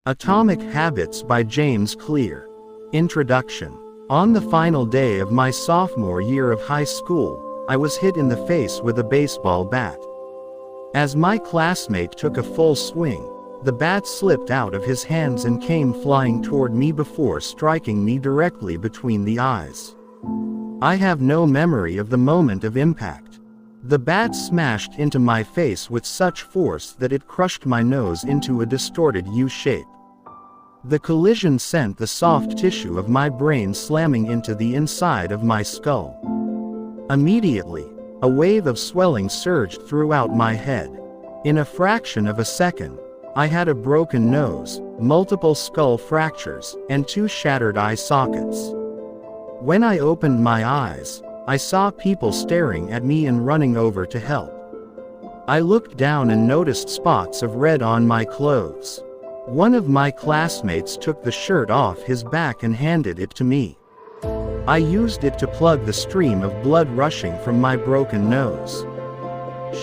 Atomic Habits by James Clear. Introduction. On the final day of my sophomore year of high school, I was hit in the face with a baseball bat. As my classmate took a full swing, the bat slipped out of his hands and came flying toward me before striking me directly between the eyes. I have no memory of the moment of impact. The bat smashed into my face with such force that it crushed my nose into a distorted U shape. The collision sent the soft tissue of my brain slamming into the inside of my skull. Immediately, a wave of swelling surged throughout my head. In a fraction of a second, I had a broken nose, multiple skull fractures, and 2 shattered eye sockets. When I opened my eyes, I saw people staring at me and running over to help. I looked down and noticed spots of red on my clothes. One of my classmates took the shirt off his back and handed it to me. I used it to plug the stream of blood rushing from my broken nose.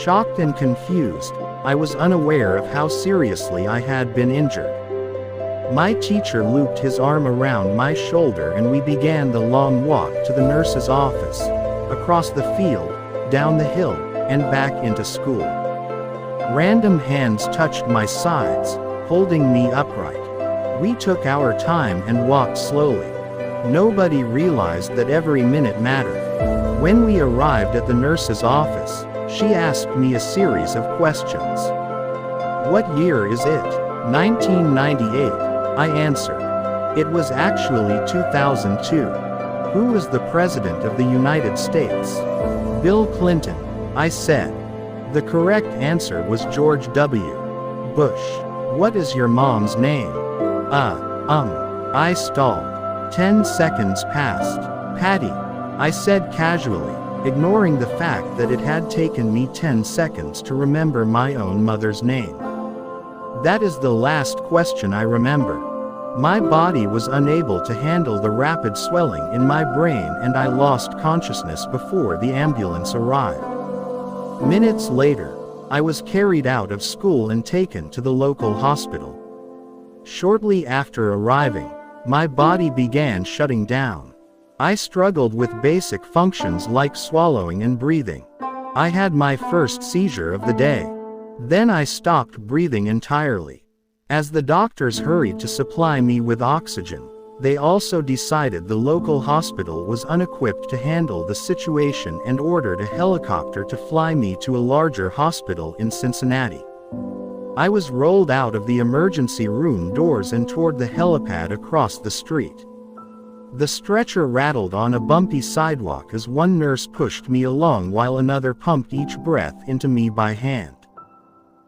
Shocked and confused, I was unaware of how seriously I had been injured. My teacher looped his arm around my shoulder and we began the long walk to the nurse's office, across the field, down the hill, and back into school. Random hands touched my sides, holding me upright. We took our time and walked slowly. Nobody realized that every minute mattered. When we arrived at the nurse's office, she asked me a series of questions. "What year is it?" "1998, I answered. "It was actually 2002. "Who was the President of the United States?" "Bill Clinton," I said. The correct answer was George W. Bush. "What is your mom's name?" I stalled. 10 seconds passed. "Patty," I said casually, ignoring the fact that it had taken me 10 seconds to remember my own mother's name. That is the last question I remember. My body was unable to handle the rapid swelling in my brain and I lost consciousness before the ambulance arrived. Minutes later, I was carried out of school and taken to the local hospital. Shortly after arriving, my body began shutting down. I struggled with basic functions like swallowing and breathing. I had my first seizure of the day. Then I stopped breathing entirely. As the doctors hurried to supply me with oxygen, they also decided the local hospital was unequipped to handle the situation and ordered a helicopter to fly me to a larger hospital in Cincinnati. I was rolled out of the emergency room doors and toward the helipad across the street. The stretcher rattled on a bumpy sidewalk as one nurse pushed me along while another pumped each breath into me by hand.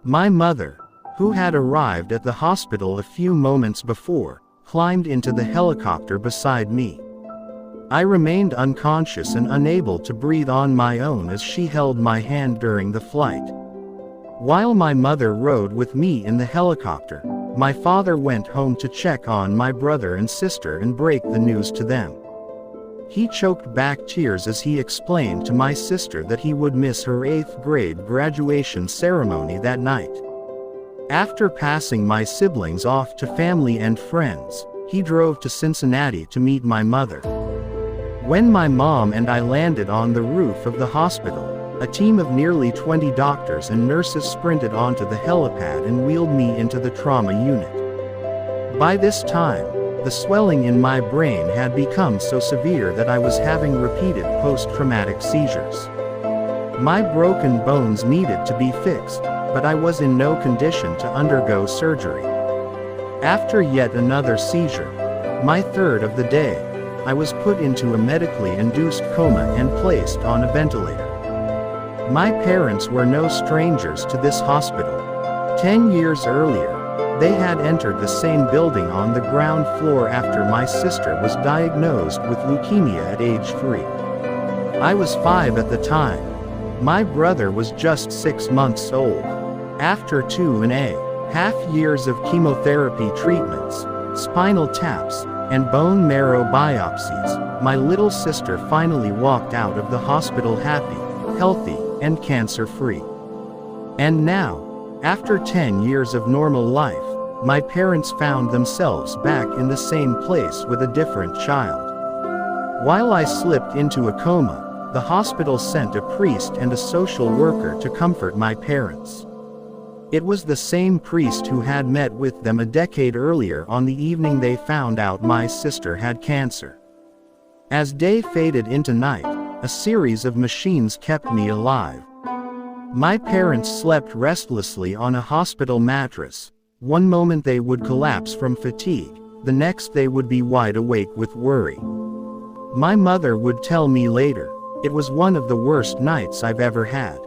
My mother, who had arrived at the hospital a few moments before, climbed into the helicopter beside me. I remained unconscious and unable to breathe on my own as she held my hand during the flight. While my mother rode with me in the helicopter, my father went home to check on my brother and sister and break the news to them. He choked back tears as he explained to my sister that he would miss her 8th grade graduation ceremony that night. After passing my siblings off to family and friends, he drove to Cincinnati to meet my mother. When my mom and I landed on the roof of the hospital, a team of nearly 20 doctors and nurses sprinted onto the helipad and wheeled me into the trauma unit. By this time, the swelling in my brain had become so severe that I was having repeated post-traumatic seizures. My broken bones needed to be fixed, but I was in no condition to undergo surgery. After yet another seizure, my 3rd of the day, I was put into a medically induced coma and placed on a ventilator. My parents were no strangers to this hospital. 10 years earlier, they had entered the same building on the ground floor after my sister was diagnosed with leukemia at age 3. I was 5 at the time. My brother was just 6 months old. After 2.5 years of chemotherapy treatments, spinal taps, and bone marrow biopsies, my little sister finally walked out of the hospital happy, healthy, and cancer-free. And now, after 10 years of normal life, my parents found themselves back in the same place with a different child. While I slipped into a coma, the hospital sent a priest and a social worker to comfort my parents. It was the same priest who had met with them a decade earlier on the evening they found out my sister had cancer. As day faded into night, a series of machines kept me alive. My parents slept restlessly on a hospital mattress. One moment they would collapse from fatigue, the next they would be wide awake with worry. My mother would tell me later, "It was one of the worst nights I've ever had."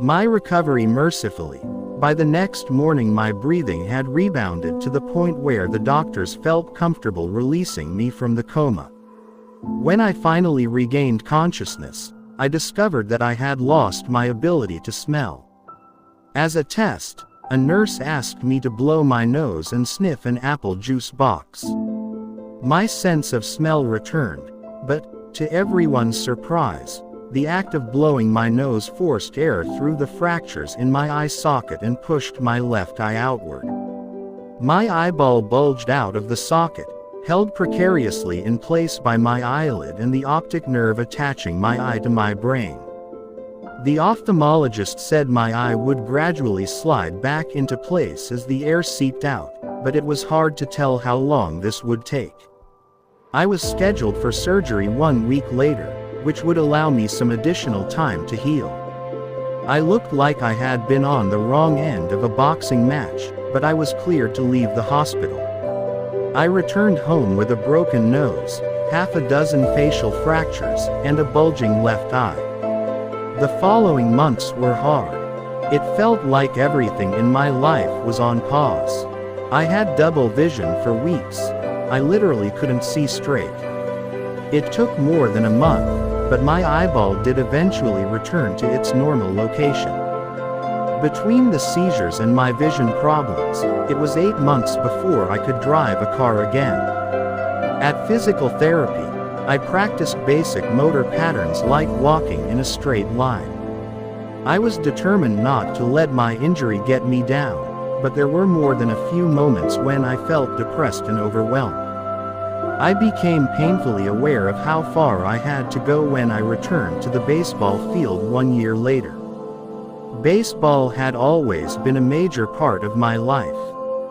My recovery mercifully. By the next morning my breathing had rebounded to the point where the doctors felt comfortable releasing me from the coma. When I finally regained consciousness, I discovered that I had lost my ability to smell. As a test, a nurse asked me to blow my nose and sniff an apple juice box. My sense of smell returned, but, to everyone's surprise, the act of blowing my nose forced air through the fractures in my eye socket and pushed my left eye outward. My eyeball bulged out of the socket, held precariously in place by my eyelid and the optic nerve attaching my eye to my brain. The ophthalmologist said my eye would gradually slide back into place as the air seeped out, but it was hard to tell how long this would take. I was scheduled for surgery 1 week later, which would allow me some additional time to heal. I looked like I had been on the wrong end of a boxing match, but I was cleared to leave the hospital. I returned home with a broken nose, half a dozen facial fractures, and a bulging left eye. The following months were hard. It felt like everything in my life was on pause. I had double vision for weeks. I literally couldn't see straight. It took more than a month, but my eyeball did eventually return to its normal location. Between the seizures and my vision problems, it was 8 months before I could drive a car again. At physical therapy, I practiced basic motor patterns like walking in a straight line. I was determined not to let my injury get me down, but there were more than a few moments when I felt depressed and overwhelmed. I became painfully aware of how far I had to go when I returned to the baseball field 1 year later. Baseball had always been a major part of my life.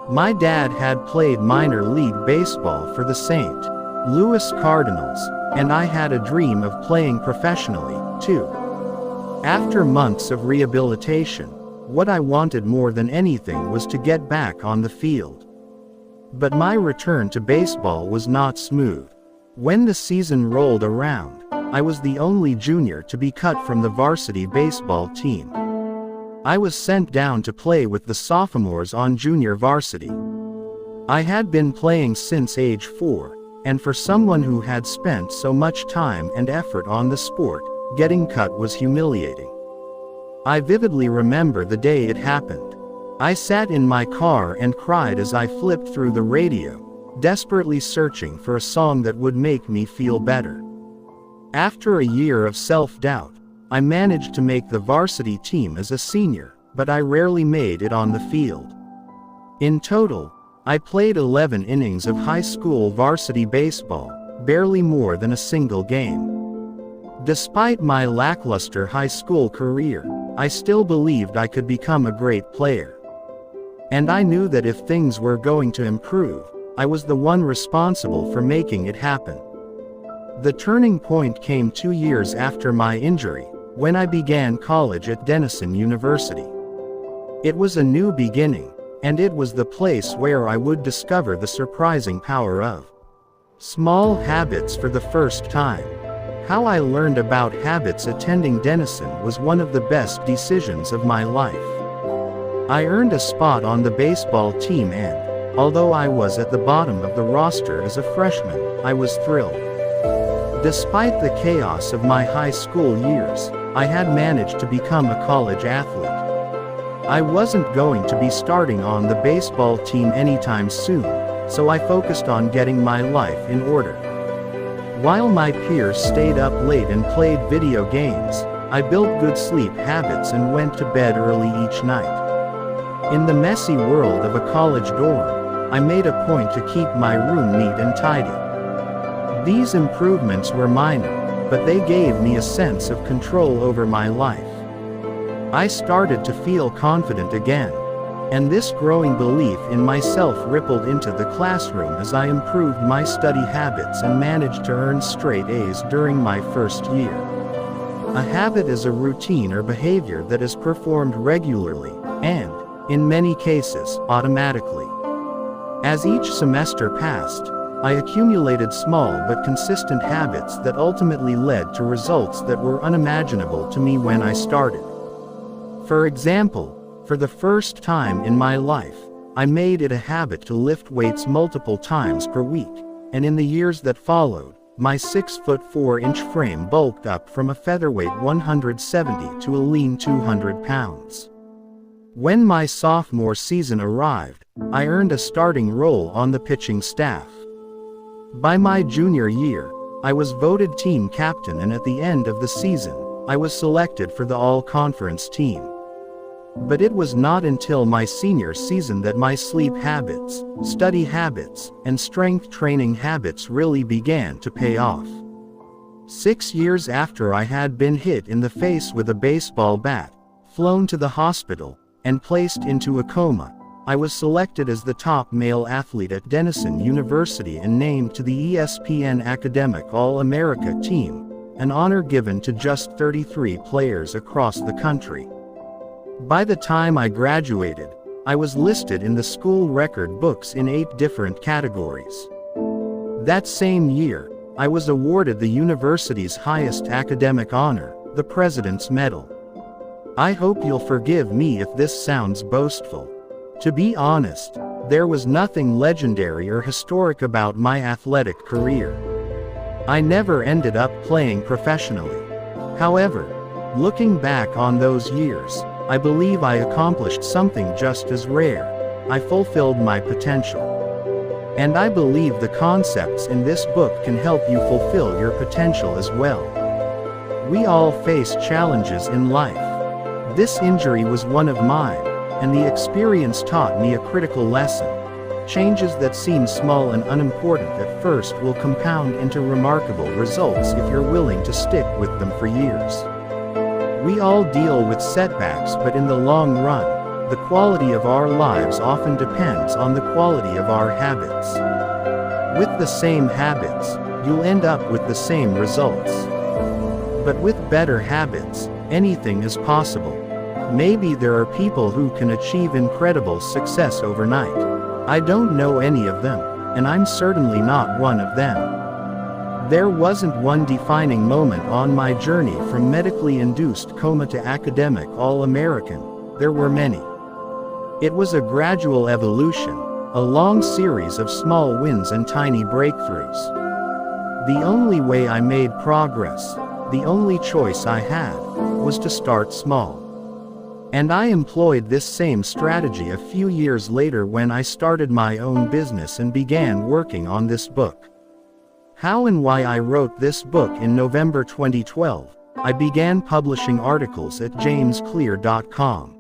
My dad had played minor league baseball for the St. Louis Cardinals, and I had a dream of playing professionally, too. After months of rehabilitation, what I wanted more than anything was to get back on the field. But my return to baseball was not smooth. When the season rolled around, I was the only junior to be cut from the varsity baseball team. I was sent down to play with the sophomores on junior varsity. I had been playing since age 4, and for someone who had spent so much time and effort on the sport, getting cut was humiliating. I vividly remember the day it happened. I sat in my car and cried as I flipped through the radio, desperately searching for a song that would make me feel better. After a year of self-doubt, I managed to make the varsity team as a senior, but I rarely made it on the field. In total, I played 11 innings of high school varsity baseball, barely more than a single game. Despite my lackluster high school career, I still believed I could become a great player. And I knew that if things were going to improve, I was the one responsible for making it happen. The turning point came 2 years after my injury, when I began college at Denison University. It was a new beginning, and it was the place where I would discover the surprising power of small habits for the first time. How I learned about habits attending Denison was one of the best decisions of my life. I earned a spot on the baseball team and, although I was at the bottom of the roster as a freshman, I was thrilled. Despite the chaos of my high school years, I had managed to become a college athlete. I wasn't going to be starting on the baseball team anytime soon, so I focused on getting my life in order. While my peers stayed up late and played video games, I built good sleep habits and went to bed early each night. In the messy world of a college dorm, I made a point to keep my room neat and tidy. These improvements were minor, but they gave me a sense of control over my life. I started to feel confident again, and this growing belief in myself rippled into the classroom as I improved my study habits and managed to earn straight A's during my first year. A habit is a routine or behavior that is performed regularly, and, in many cases, automatically. As each semester passed, I accumulated small but consistent habits that ultimately led to results that were unimaginable to me when I started. For example, for the first time in my life, I made it a habit to lift weights multiple times per week, and in the years that followed, my 6'4" frame bulked up from a featherweight 170 to a lean 200 pounds. When my sophomore season arrived, I earned a starting role on the pitching staff. By my junior year, I was voted team captain, and at the end of the season, I was selected for the all-conference team. But it was not until my senior season that my sleep habits, study habits, and strength training habits really began to pay off. 6 years after I had been hit in the face with a baseball bat, flown to the hospital, and placed into a coma, I was selected as the top male athlete at Denison University and named to the ESPN Academic All-America team, an honor given to just 33 players across the country. By the time I graduated, I was listed in the school record books in 8 different categories. That same year, I was awarded the university's highest academic honor, the President's Medal. I hope you'll forgive me if this sounds boastful. To be honest, there was nothing legendary or historic about my athletic career. I never ended up playing professionally. However, looking back on those years, I believe I accomplished something just as rare. I fulfilled my potential. And I believe the concepts in this book can help you fulfill your potential as well. We all face challenges in life. This injury was one of mine, and the experience taught me a critical lesson. Changes that seem small and unimportant at first will compound into remarkable results if you're willing to stick with them for years. We all deal with setbacks, but in the long run, the quality of our lives often depends on the quality of our habits. With the same habits, you'll end up with the same results. But with better habits, anything is possible. Maybe there are people who can achieve incredible success overnight. I don't know any of them, and I'm certainly not one of them. There wasn't one defining moment on my journey from medically induced coma to academic All-American. There were many. It was a gradual evolution, a long series of small wins and tiny breakthroughs. The only way I made progress, the only choice I had, was to start small. And I employed this same strategy a few years later when I started my own business and began working on this book. How and why I wrote this book in November 2012, I began publishing articles at jamesclear.com.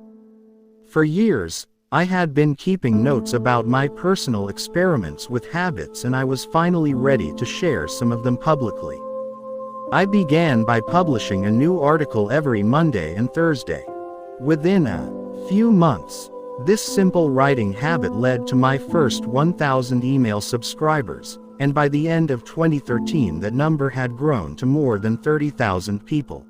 For years, I had been keeping notes about my personal experiments with habits, and I was finally ready to share some of them publicly. I began by publishing a new article every Monday and Thursday. Within a few months, this simple writing habit led to my first 1,000 email subscribers, and by the end of 2013 that number had grown to more than 30,000 people.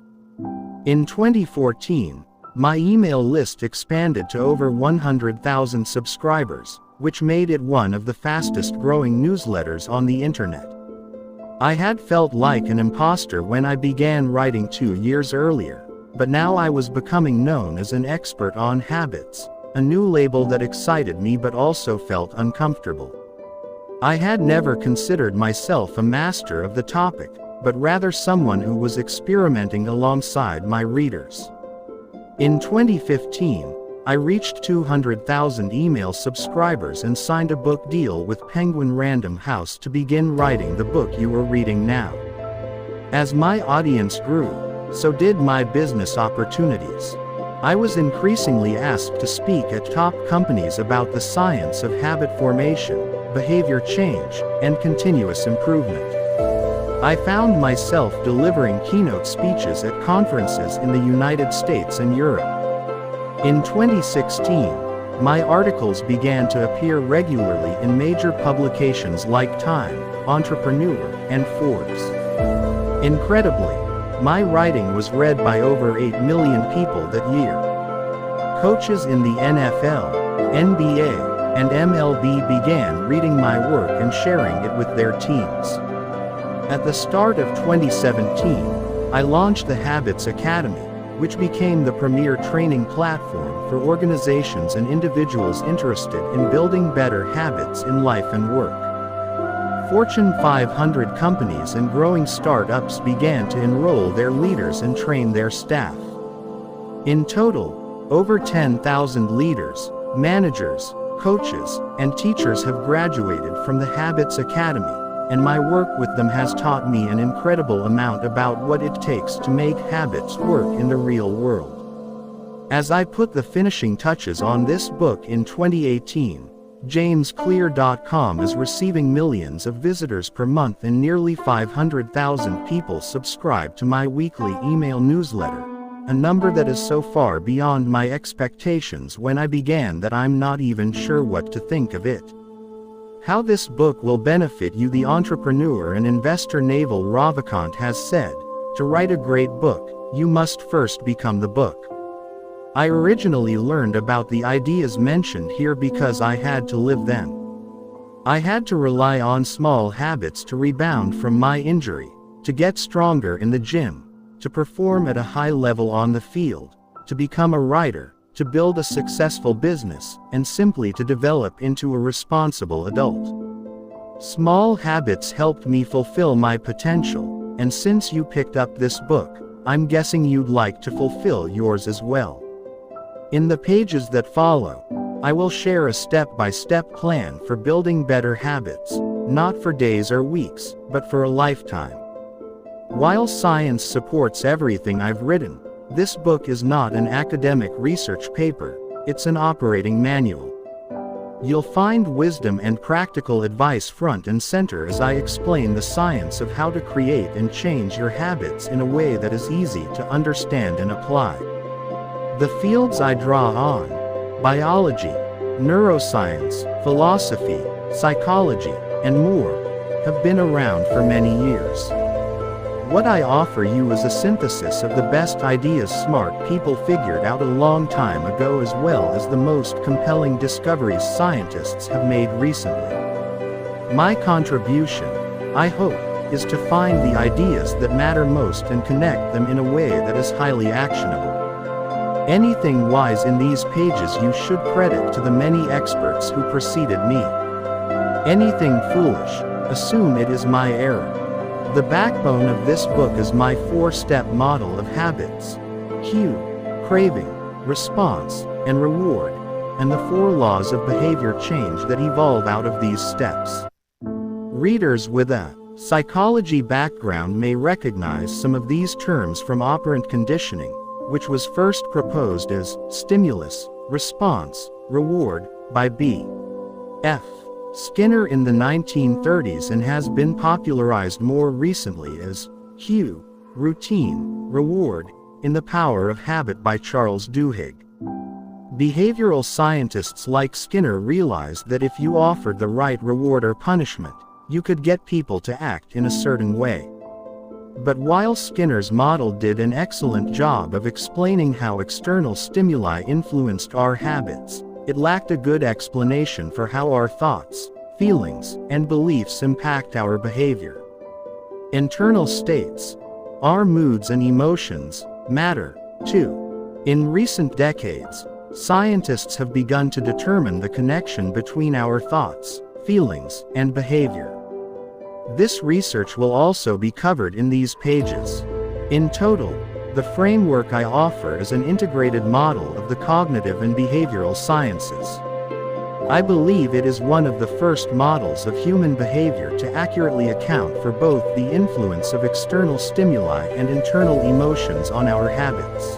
In 2014, my email list expanded to over 100,000 subscribers, which made it one of the fastest growing newsletters on the internet. I had felt like an imposter when I began writing 2 years earlier, but now I was becoming known as an expert on habits, a new label that excited me but also felt uncomfortable. I had never considered myself a master of the topic, but rather someone who was experimenting alongside my readers. In 2015, I reached 200,000 email subscribers and signed a book deal with Penguin Random House to begin writing the book you are reading now. As my audience grew, so did my business opportunities. I was increasingly asked to speak at top companies about the science of habit formation, behavior change, and continuous improvement. I found myself delivering keynote speeches at conferences in the United States and Europe. In 2016, my articles began to appear regularly in major publications like Time, Entrepreneur, and Forbes. Incredibly, my writing was read by over 8 million people that year. Coaches in the NFL, NBA, and MLB began reading my work and sharing it with their teams. At the start of 2017, I launched the Habits Academy, which became the premier training platform for organizations and individuals interested in building better habits in life and work. Fortune 500 companies and growing startups began to enroll their leaders and train their staff. In total, over 10,000 leaders, managers, coaches, and teachers have graduated from the Habits Academy, and my work with them has taught me an incredible amount about what it takes to make habits work in the real world. As I put the finishing touches on this book in 2018, JamesClear.com is receiving millions of visitors per month and nearly 500,000 people subscribe to my weekly email newsletter, a number that is so far beyond my expectations when I began that I'm not even sure what to think of it. How this book will benefit you. The entrepreneur and investor Naval Ravikant has said, to write a great book, you must first become the book. I originally learned about the ideas mentioned here because I had to live them. I had to rely on small habits to rebound from my injury, to get stronger in the gym, to perform at a high level on the field, to become a writer, to build a successful business, and simply to develop into a responsible adult. Small habits helped me fulfill my potential, and since you picked up this book, I'm guessing you'd like to fulfill yours as well. In the pages that follow, I will share a step-by-step plan for building better habits, not for days or weeks, but for a lifetime. While science supports everything I've written, this book is not an academic research paper, it's an operating manual. You'll find wisdom and practical advice front and center as I explain the science of how to create and change your habits in a way that is easy to understand and apply. The fields I draw on, biology, neuroscience, philosophy, psychology, and more, have been around for many years. What I offer you is a synthesis of the best ideas smart people figured out a long time ago, as well as the most compelling discoveries scientists have made recently. My contribution, I hope, is to find the ideas that matter most and connect them in a way that is highly actionable. Anything wise in these pages you should credit to the many experts who preceded me. Anything foolish, assume it is my error. The backbone of this book is my 4-step model of habits: cue, craving, response, and reward, and the 4 laws of behavior change that evolve out of these steps. Readers with a psychology background may recognize some of these terms from operant conditioning, which was first proposed as stimulus, response, reward by B.F. Skinner in the 1930s and has been popularized more recently as cue, routine, reward, in The Power of Habit by Charles Duhigg. Behavioral scientists like Skinner realized that if you offered the right reward or punishment, you could get people to act in a certain way. But while Skinner's model did an excellent job of explaining how external stimuli influenced our habits, it lacked a good explanation for how our thoughts, feelings, and beliefs impact our behavior. Internal states, our moods and emotions, matter, too. In recent decades, scientists have begun to determine the connection between our thoughts, feelings, and behavior. This research will also be covered in these pages. In total, the framework I offer is an integrated model of the cognitive and behavioral sciences. I believe it is one of the first models of human behavior to accurately account for both the influence of external stimuli and internal emotions on our habits.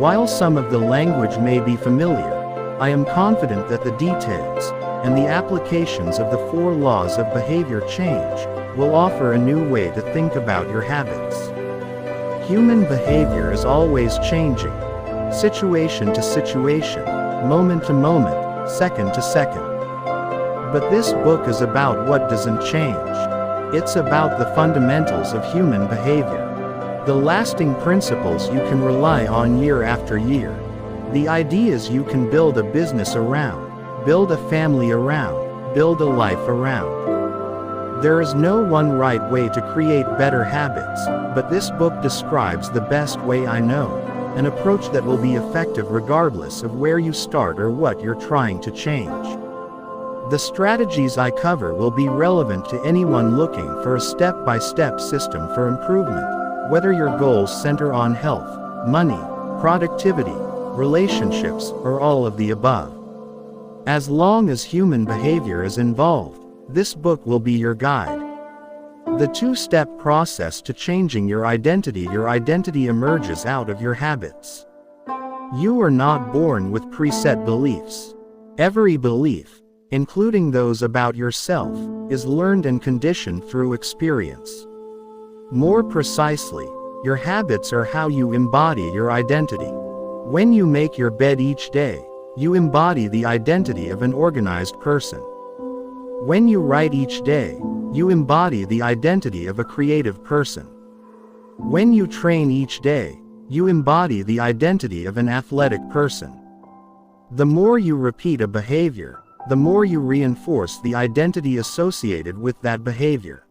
While some of the language may be familiar, I am confident that the details and the applications of the 4 laws of behavior change will offer a new way to think about your habits. Human behavior is always changing, situation to situation, moment to moment, second to second. But this book is about what doesn't change. It's about the fundamentals of human behavior. The lasting principles you can rely on year after year. The ideas you can build a business around, build a family around, build a life around. There is no one right way to create better habits, but this book describes the best way I know, an approach that will be effective regardless of where you start or what you're trying to change. The strategies I cover will be relevant to anyone looking for a step-by-step system for improvement, whether your goals center on health, money, productivity, relationships, or all of the above. As long as human behavior is involved, this book will be your guide. The 2-step process to changing your identity emerges out of your habits. You are not born with preset beliefs. Every belief, including those about yourself, is learned and conditioned through experience. More precisely, your habits are how you embody your identity. When you make your bed each day, you embody the identity of an organized person. When you write each day, you embody the identity of a creative person. When you train each day, you embody the identity of an athletic person. The more you repeat a behavior, the more you reinforce the identity associated with that behavior.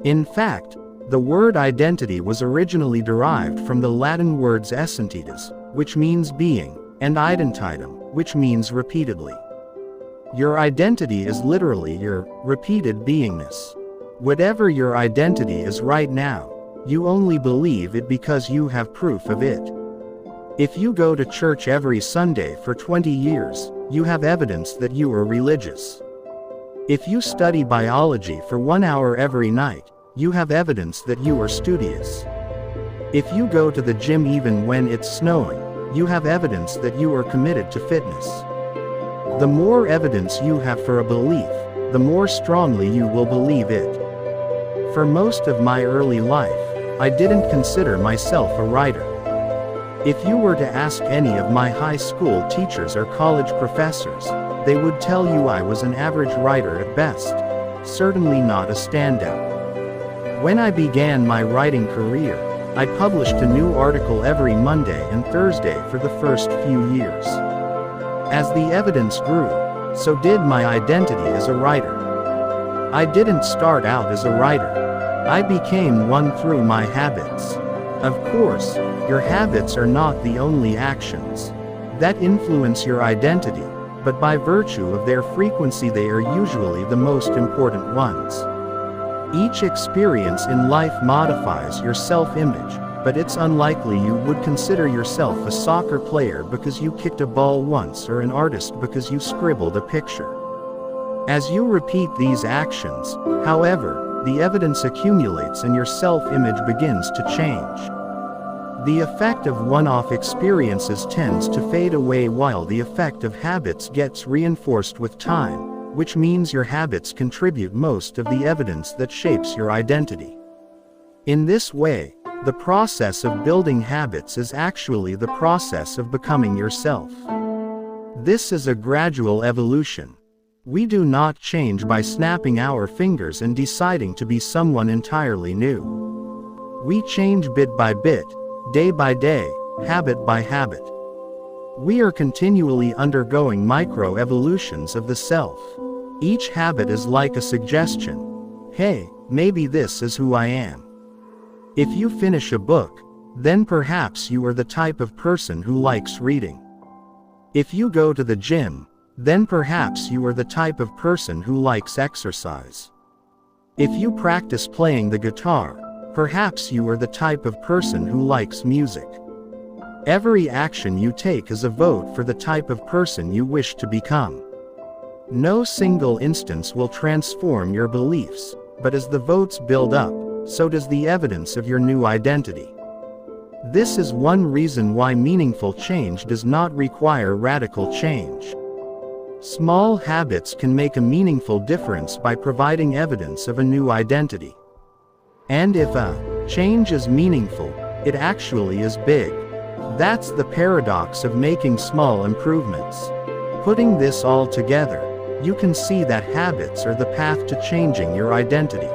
In fact, the word identity was originally derived from the Latin words essentitas, which means being, and identitum, which means repeatedly. Your identity is literally your repeated beingness. Whatever your identity is right now, you only believe it because you have proof of it. If you go to church every Sunday for 20 years, you have evidence that you are religious. If you study biology for 1 hour every night, you have evidence that you are studious. If you go to the gym even when it's snowing, you have evidence that you are committed to fitness. The more evidence you have for a belief, the more strongly you will believe it. For most of my early life, I didn't consider myself a writer. If you were to ask any of my high school teachers or college professors, they would tell you I was an average writer at best, certainly not a standout. When I began my writing career, I published a new article every Monday and Thursday for the first few years. As the evidence grew, so did my identity as a writer. I didn't start out as a writer. I became one through my habits. Of course, your habits are not the only actions that influence your identity, but by virtue of their frequency they are usually the most important ones. Each experience in life modifies your self-image, but it's unlikely you would consider yourself a soccer player because you kicked a ball once or an artist because you scribbled a picture. As you repeat these actions, however, the evidence accumulates and your self-image begins to change. The effect of one-off experiences tends to fade away while the effect of habits gets reinforced with time, which means your habits contribute most of the evidence that shapes your identity. In this way, the process of building habits is actually the process of becoming yourself. This is a gradual evolution. We do not change by snapping our fingers and deciding to be someone entirely new. We change bit by bit, day by day, habit by habit. We are continually undergoing micro-evolutions of the self. Each habit is like a suggestion. Hey, maybe this is who I am. If you finish a book, then perhaps you are the type of person who likes reading. If you go to the gym, then perhaps you are the type of person who likes exercise. If you practice playing the guitar, perhaps you are the type of person who likes music. Every action you take is a vote for the type of person you wish to become. No single instance will transform your beliefs, but as the votes build up, so does the evidence of your new identity. This is one reason why meaningful change does not require radical change. Small habits can make a meaningful difference by providing evidence of a new identity. And if a change is meaningful, it actually is big. That's the paradox of making small improvements. Putting this all together, you can see that habits are the path to changing your identity.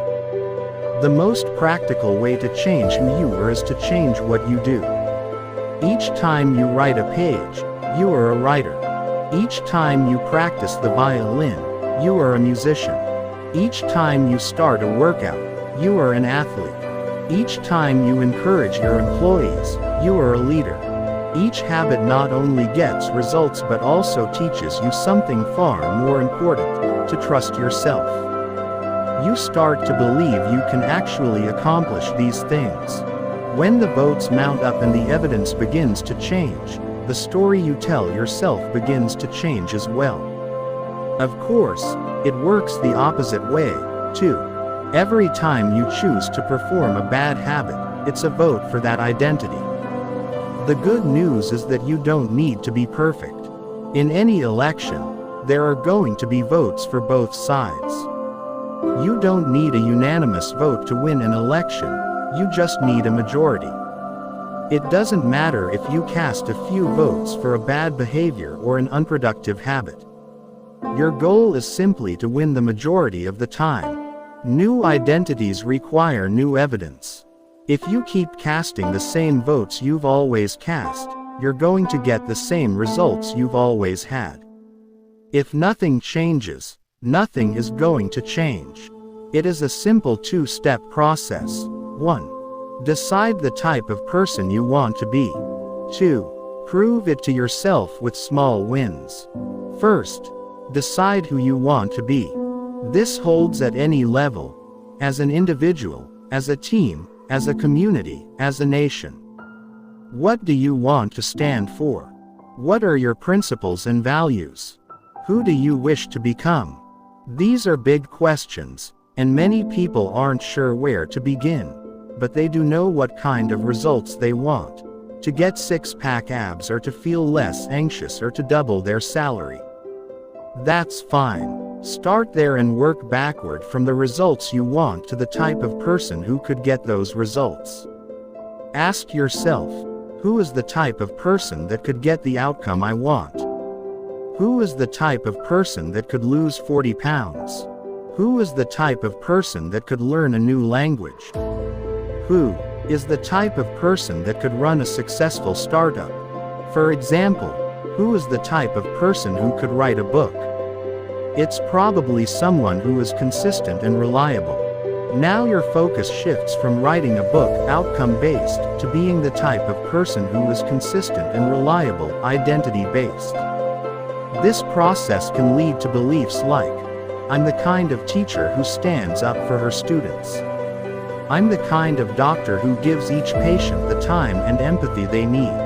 The most practical way to change who you are is to change what you do. Each time you write a page, you are a writer. Each time you practice the violin, you are a musician. Each time you start a workout, you are an athlete. Each time you encourage your employees, you are a leader. Each habit not only gets results but also teaches you something far more important: to trust yourself. You start to believe you can actually accomplish these things. When the votes mount up and the evidence begins to change, the story you tell yourself begins to change as well. Of course, it works the opposite way, too. Every time you choose to perform a bad habit, it's a vote for that identity. The good news is that you don't need to be perfect. In any election, there are going to be votes for both sides. You don't need a unanimous vote to win an election, you just need a majority. It doesn't matter if you cast a few votes for a bad behavior or an unproductive habit. Your goal is simply to win the majority of the time. New identities require new evidence. If you keep casting the same votes you've always cast, you're going to get the same results you've always had. If nothing changes, nothing is going to change. It is a simple two-step process. 1. Decide the type of person you want to be. 2. Prove it to yourself with small wins. First, decide who you want to be. This holds at any level: as an individual, as a team, as a community, as a nation. What do you want to stand for? What are your principles and values? Who do you wish to become? These are big questions, and many people aren't sure where to begin. But they do know what kind of results they want: to get six-pack abs, or to feel less anxious, or to double their salary. That's fine. Start there and work backward from the results you want to the type of person who could get those results. Ask yourself, who is the type of person that could get the outcome I want? Who is the type of person that could lose 40 pounds? Who is the type of person that could learn a new language? Who is the type of person that could run a successful startup? For example, who is the type of person who could write a book? It's probably someone who is consistent and reliable. Now your focus shifts from writing a book, outcome-based, to being the type of person who is consistent and reliable, identity-based. This process can lead to beliefs like, I'm the kind of teacher who stands up for her students. I'm the kind of doctor who gives each patient the time and empathy they need.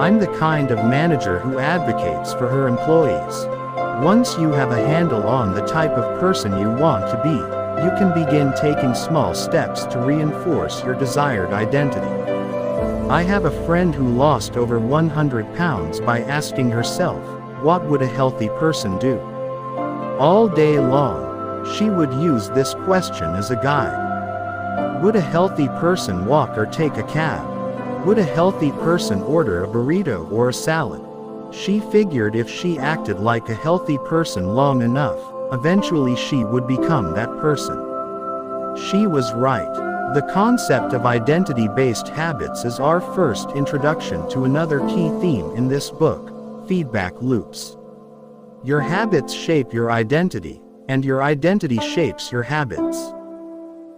I'm the kind of manager who advocates for her employees. Once you have a handle on the type of person you want to be, you can begin taking small steps to reinforce your desired identity. I have a friend who lost over 100 pounds by asking herself, what would a healthy person do? All day long, she would use this question as a guide. Would a healthy person walk or take a cab? Would a healthy person order a burrito or a salad? She figured if she acted like a healthy person long enough, eventually she would become that person. She was right. The concept of identity-based habits is our first introduction to another key theme in this book: feedback loops. Your habits shape your identity, and your identity shapes your habits.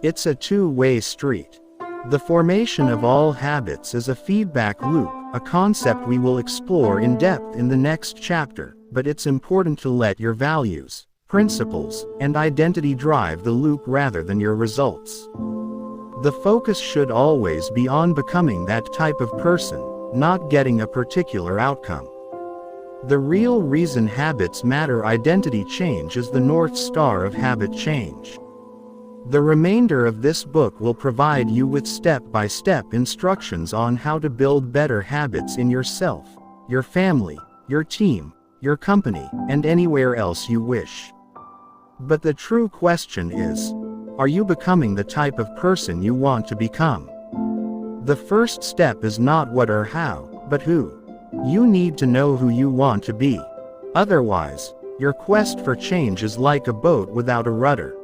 It's a two-way street. The formation of all habits is a feedback loop, a concept we will explore in depth in the next chapter, but it's important to let your values, principles, and identity drive the loop rather than your results. The focus should always be on becoming that type of person, not getting a particular outcome. The real reason habits matter: identity change is the North Star of habit change. The remainder of this book will provide you with step-by-step instructions on how to build better habits in yourself, your family, your team, your company, and anywhere else you wish. But the true question is, are you becoming the type of person you want to become? The first step is not what or how, but who. You need to know who you want to be. Otherwise, your quest for change is like a boat without a rudder.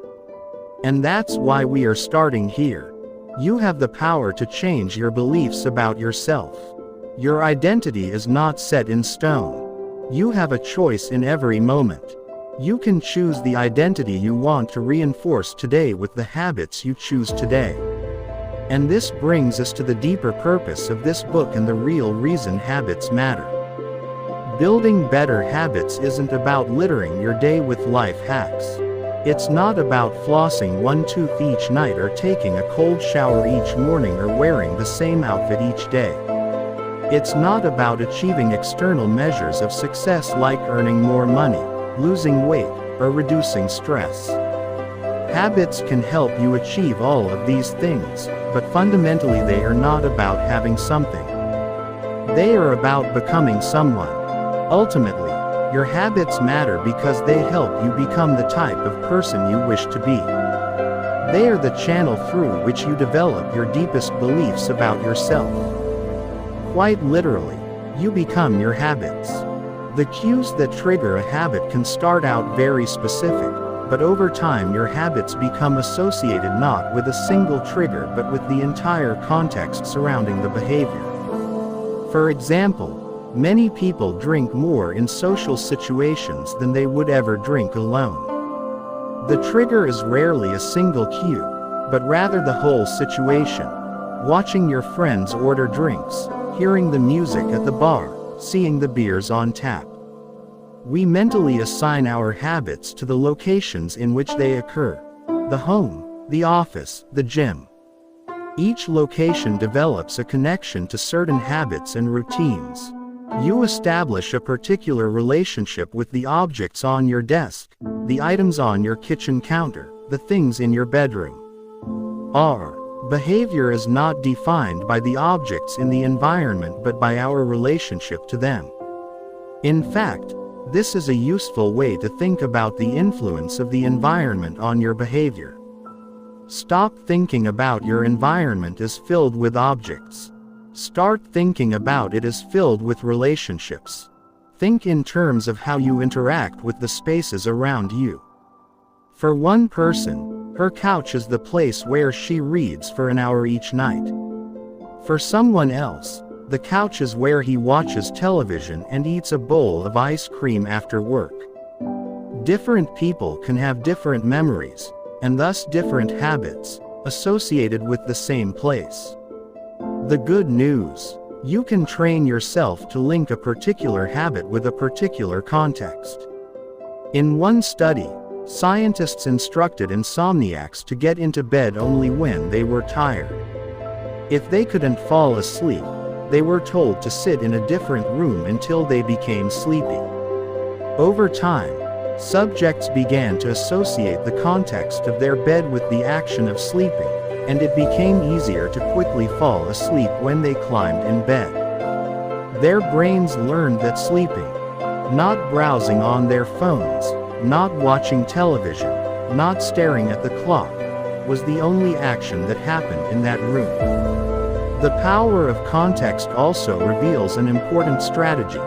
And that's why we are starting here. You have the power to change your beliefs about yourself. Your identity is not set in stone. You have a choice in every moment. You can choose the identity you want to reinforce today with the habits you choose today. And this brings us to the deeper purpose of this book and the real reason habits matter. Building better habits isn't about littering your day with life hacks. It's not about flossing one tooth each night or taking a cold shower each morning or wearing the same outfit each day. It's not about achieving external measures of success like earning more money, losing weight, or reducing stress. Habits can help you achieve all of these things, but fundamentally they are not about having something. They are about becoming someone. Ultimately, your habits matter because they help you become the type of person you wish to be. They are the channel through which you develop your deepest beliefs about yourself. Quite literally, you become your habits. The cues that trigger a habit can start out very specific, but over time your habits become associated not with a single trigger but with the entire context surrounding the behavior. For example, many people drink more in social situations than they would ever drink alone. The trigger is rarely a single cue, but rather the whole situation. Watching your friends order drinks, hearing the music at the bar, seeing the beers on tap. We mentally assign our habits to the locations in which they occur: the home, the office, the gym. Each location develops a connection to certain habits and routines. You establish a particular relationship with the objects on your desk, the items on your kitchen counter, the things in your bedroom. Our behavior is not defined by the objects in the environment but by our relationship to them. In fact, this is a useful way to think about the influence of the environment on your behavior. Stop thinking about your environment as filled with objects. Start thinking about it as filled with relationships. Think in terms of how you interact with the spaces around you. For one person, her couch is the place where she reads for an hour each night. For someone else, the couch is where he watches television and eats a bowl of ice cream after work. Different people can have different memories, and thus different habits, associated with the same place. The good news: you can train yourself to link a particular habit with a particular context. In one study, scientists instructed insomniacs to get into bed only when they were tired. If they couldn't fall asleep, they were told to sit in a different room until they became sleepy. Over time, subjects began to associate the context of their bed with the action of sleeping, and it became easier to quickly fall asleep when they climbed in bed. Their brains learned that sleeping, not browsing on their phones, not watching television, not staring at the clock, was the only action that happened in that room. The power of context also reveals an important strategy.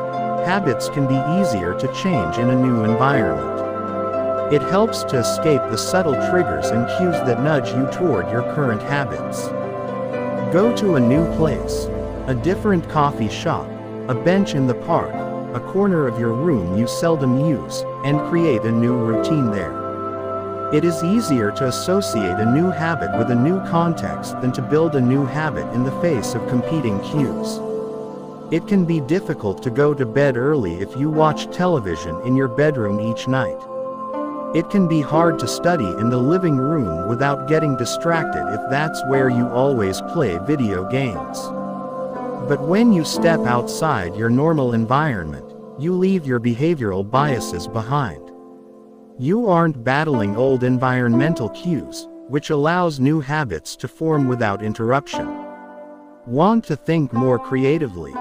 Habits can be easier to change in a new environment. It helps to escape the subtle triggers and cues that nudge you toward your current habits. Go to a new place, a different coffee shop, a bench in the park, a corner of your room you seldom use, and create a new routine there. It is easier to associate a new habit with a new context than to build a new habit in the face of competing cues. It can be difficult to go to bed early if you watch television in your bedroom each night. It can be hard to study in the living room without getting distracted if that's where you always play video games. But when you step outside your normal environment, you leave your behavioral biases behind. You aren't battling old environmental cues, which allows new habits to form without interruption. Want to think more creatively?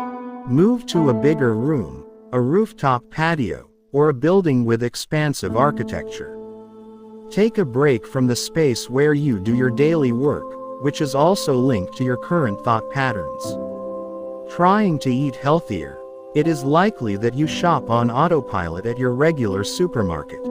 Move to a bigger room, a rooftop patio, or a building with expansive architecture. Take a break from the space where you do your daily work, which is also linked to your current thought patterns. Trying to eat healthier. It is likely that you shop on autopilot at your regular supermarket.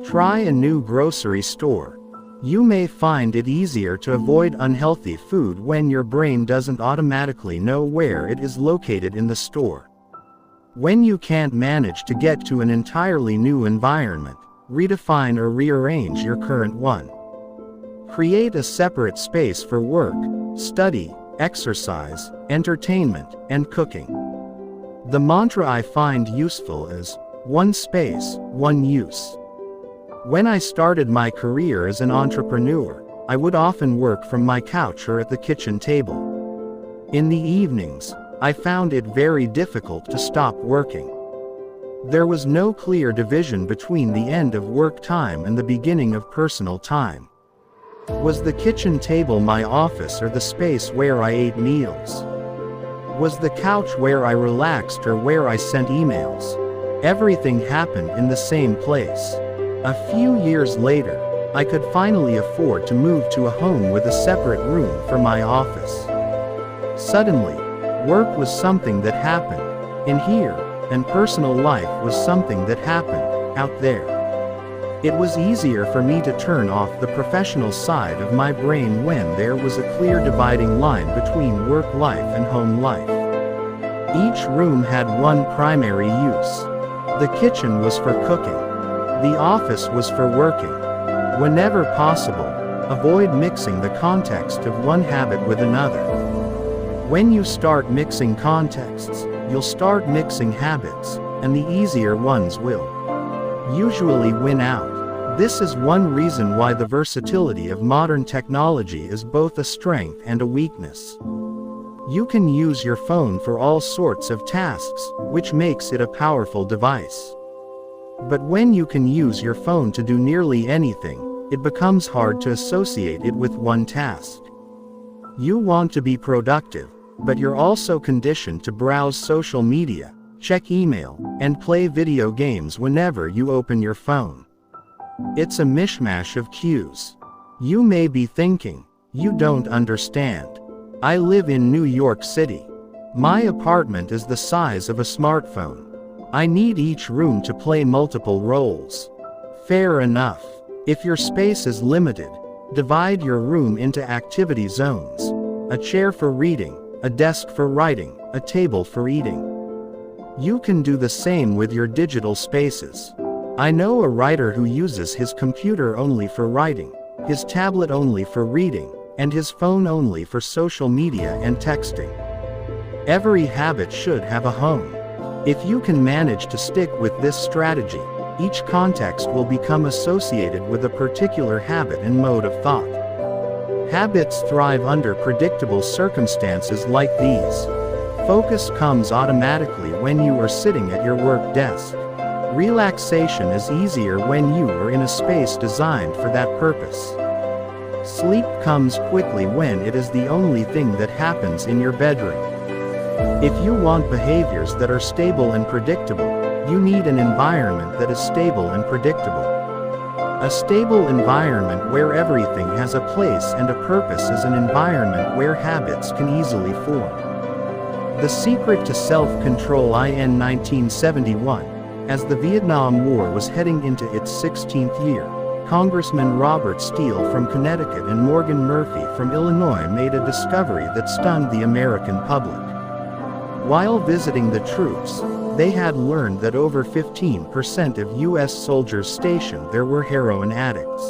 Try a new grocery store. You may find it easier to avoid unhealthy food when your brain doesn't automatically know where it is located in the store. When you can't manage to get to an entirely new environment, redefine or rearrange your current one. Create a separate space for work, study, exercise, entertainment, and cooking. The mantra I find useful is, one space, one use. When I started my career as an entrepreneur, I would often work from my couch or at the kitchen table. In the evenings, I found it very difficult to stop working. There was no clear division between the end of work time and the beginning of personal time. Was the kitchen table my office or the space where I ate meals? Was the couch where I relaxed or where I sent emails? Everything happened in the same place. A few years later, I could finally afford to move to a home with a separate room for my office. Suddenly, work was something that happened in here, and personal life was something that happened out there. It was easier for me to turn off the professional side of my brain when there was a clear dividing line between work life and home life. Each room had one primary use. The kitchen was for cooking. The office was for working. Whenever possible, avoid mixing the context of one habit with another. When you start mixing contexts, you'll start mixing habits, and the easier ones will usually win out. This is one reason why the versatility of modern technology is both a strength and a weakness. You can use your phone for all sorts of tasks, which makes it a powerful device. But when you can use your phone to do nearly anything, it becomes hard to associate it with one task. You want to be productive, but you're also conditioned to browse social media, check email, and play video games whenever you open your phone. It's a mishmash of cues. You may be thinking, you don't understand. I live in New York City. My apartment is the size of a smartphone. I need each room to play multiple roles. Fair enough. If your space is limited, divide your room into activity zones. A chair for reading, a desk for writing, a table for eating. You can do the same with your digital spaces. I know a writer who uses his computer only for writing, his tablet only for reading, and his phone only for social media and texting. Every habit should have a home. If you can manage to stick with this strategy, each context will become associated with a particular habit and mode of thought. Habits thrive under predictable circumstances like these. Focus comes automatically when you are sitting at your work desk. Relaxation is easier when you are in a space designed for that purpose. Sleep comes quickly when it is the only thing that happens in your bedroom. If you want behaviors that are stable and predictable, you need an environment that is stable and predictable. A stable environment where everything has a place and a purpose is an environment where habits can easily form. The Secret to Self-Control in 1971, as the Vietnam War was heading into its 16th year, Congressman Robert Steele from Connecticut and Morgan Murphy from Illinois made a discovery that stunned the American public. While visiting the troops, they had learned that over 15% of U.S. soldiers stationed there were heroin addicts.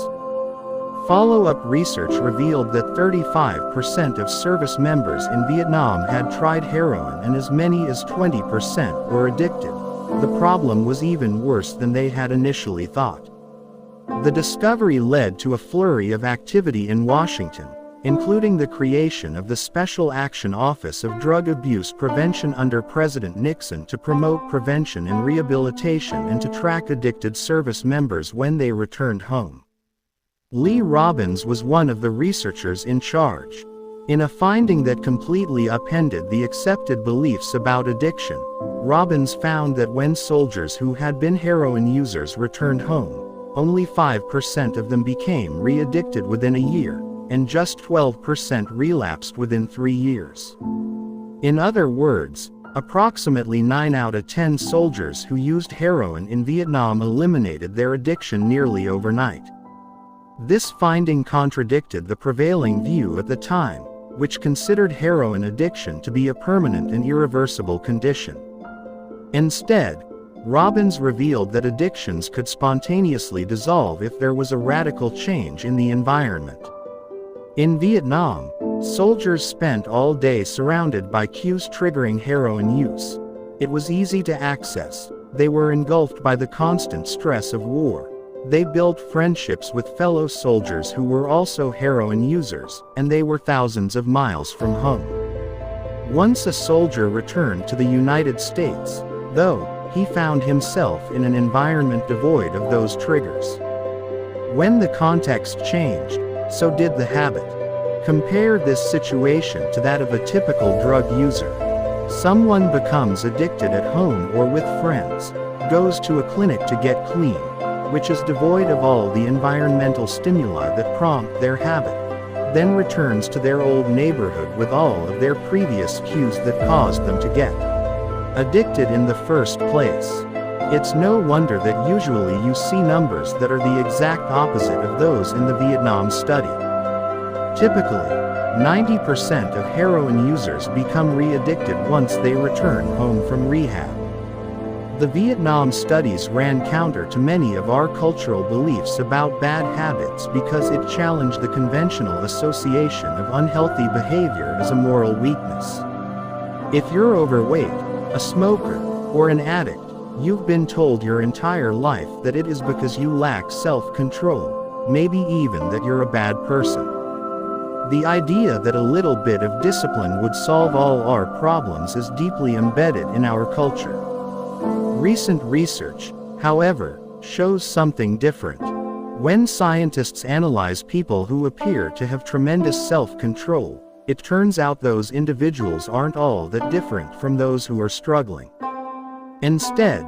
Follow-up research revealed that 35% of service members in Vietnam had tried heroin and as many as 20% were addicted. The problem was even worse than they had initially thought. The discovery led to a flurry of activity in Washington, including the creation of the Special Action Office of Drug Abuse Prevention under President Nixon to promote prevention and rehabilitation and to track addicted service members when they returned home. Lee Robbins was one of the researchers in charge. In a finding that completely upended the accepted beliefs about addiction, Robbins found that when soldiers who had been heroin users returned home, only 5% of them became re-addicted within a year, and just 12% relapsed within 3 years. In other words, approximately 9 out of 10 soldiers who used heroin in Vietnam eliminated their addiction nearly overnight. This finding contradicted the prevailing view at the time, which considered heroin addiction to be a permanent and irreversible condition. Instead, Robbins revealed that addictions could spontaneously dissolve if there was a radical change in the environment. In Vietnam, soldiers spent all day surrounded by cues triggering heroin use. It was easy to access. They were engulfed by the constant stress of war. They built friendships with fellow soldiers who were also heroin users, and they were thousands of miles from home. Once a soldier returned to the United States, though, he found himself in an environment devoid of those triggers. When the context changed, so did the habit. Compare this situation to that of a typical drug user. Someone becomes addicted at home or with friends, goes to a clinic to get clean, which is devoid of all the environmental stimuli that prompt their habit, then returns to their old neighborhood with all of their previous cues that caused them to get addicted in the first place. It's no wonder that usually you see numbers that are the exact opposite of those in the Vietnam study. Typically, 90% of heroin users become re-addicted once they return home from rehab. The Vietnam studies ran counter to many of our cultural beliefs about bad habits because it challenged the conventional association of unhealthy behavior as a moral weakness. If you're overweight, a smoker, or an addict, you've been told your entire life that it is because you lack self-control, maybe even that you're a bad person. The idea that a little bit of discipline would solve all our problems is deeply embedded in our culture. Recent research, however, shows something different. When scientists analyze people who appear to have tremendous self-control, it turns out those individuals aren't all that different from those who are struggling. Instead,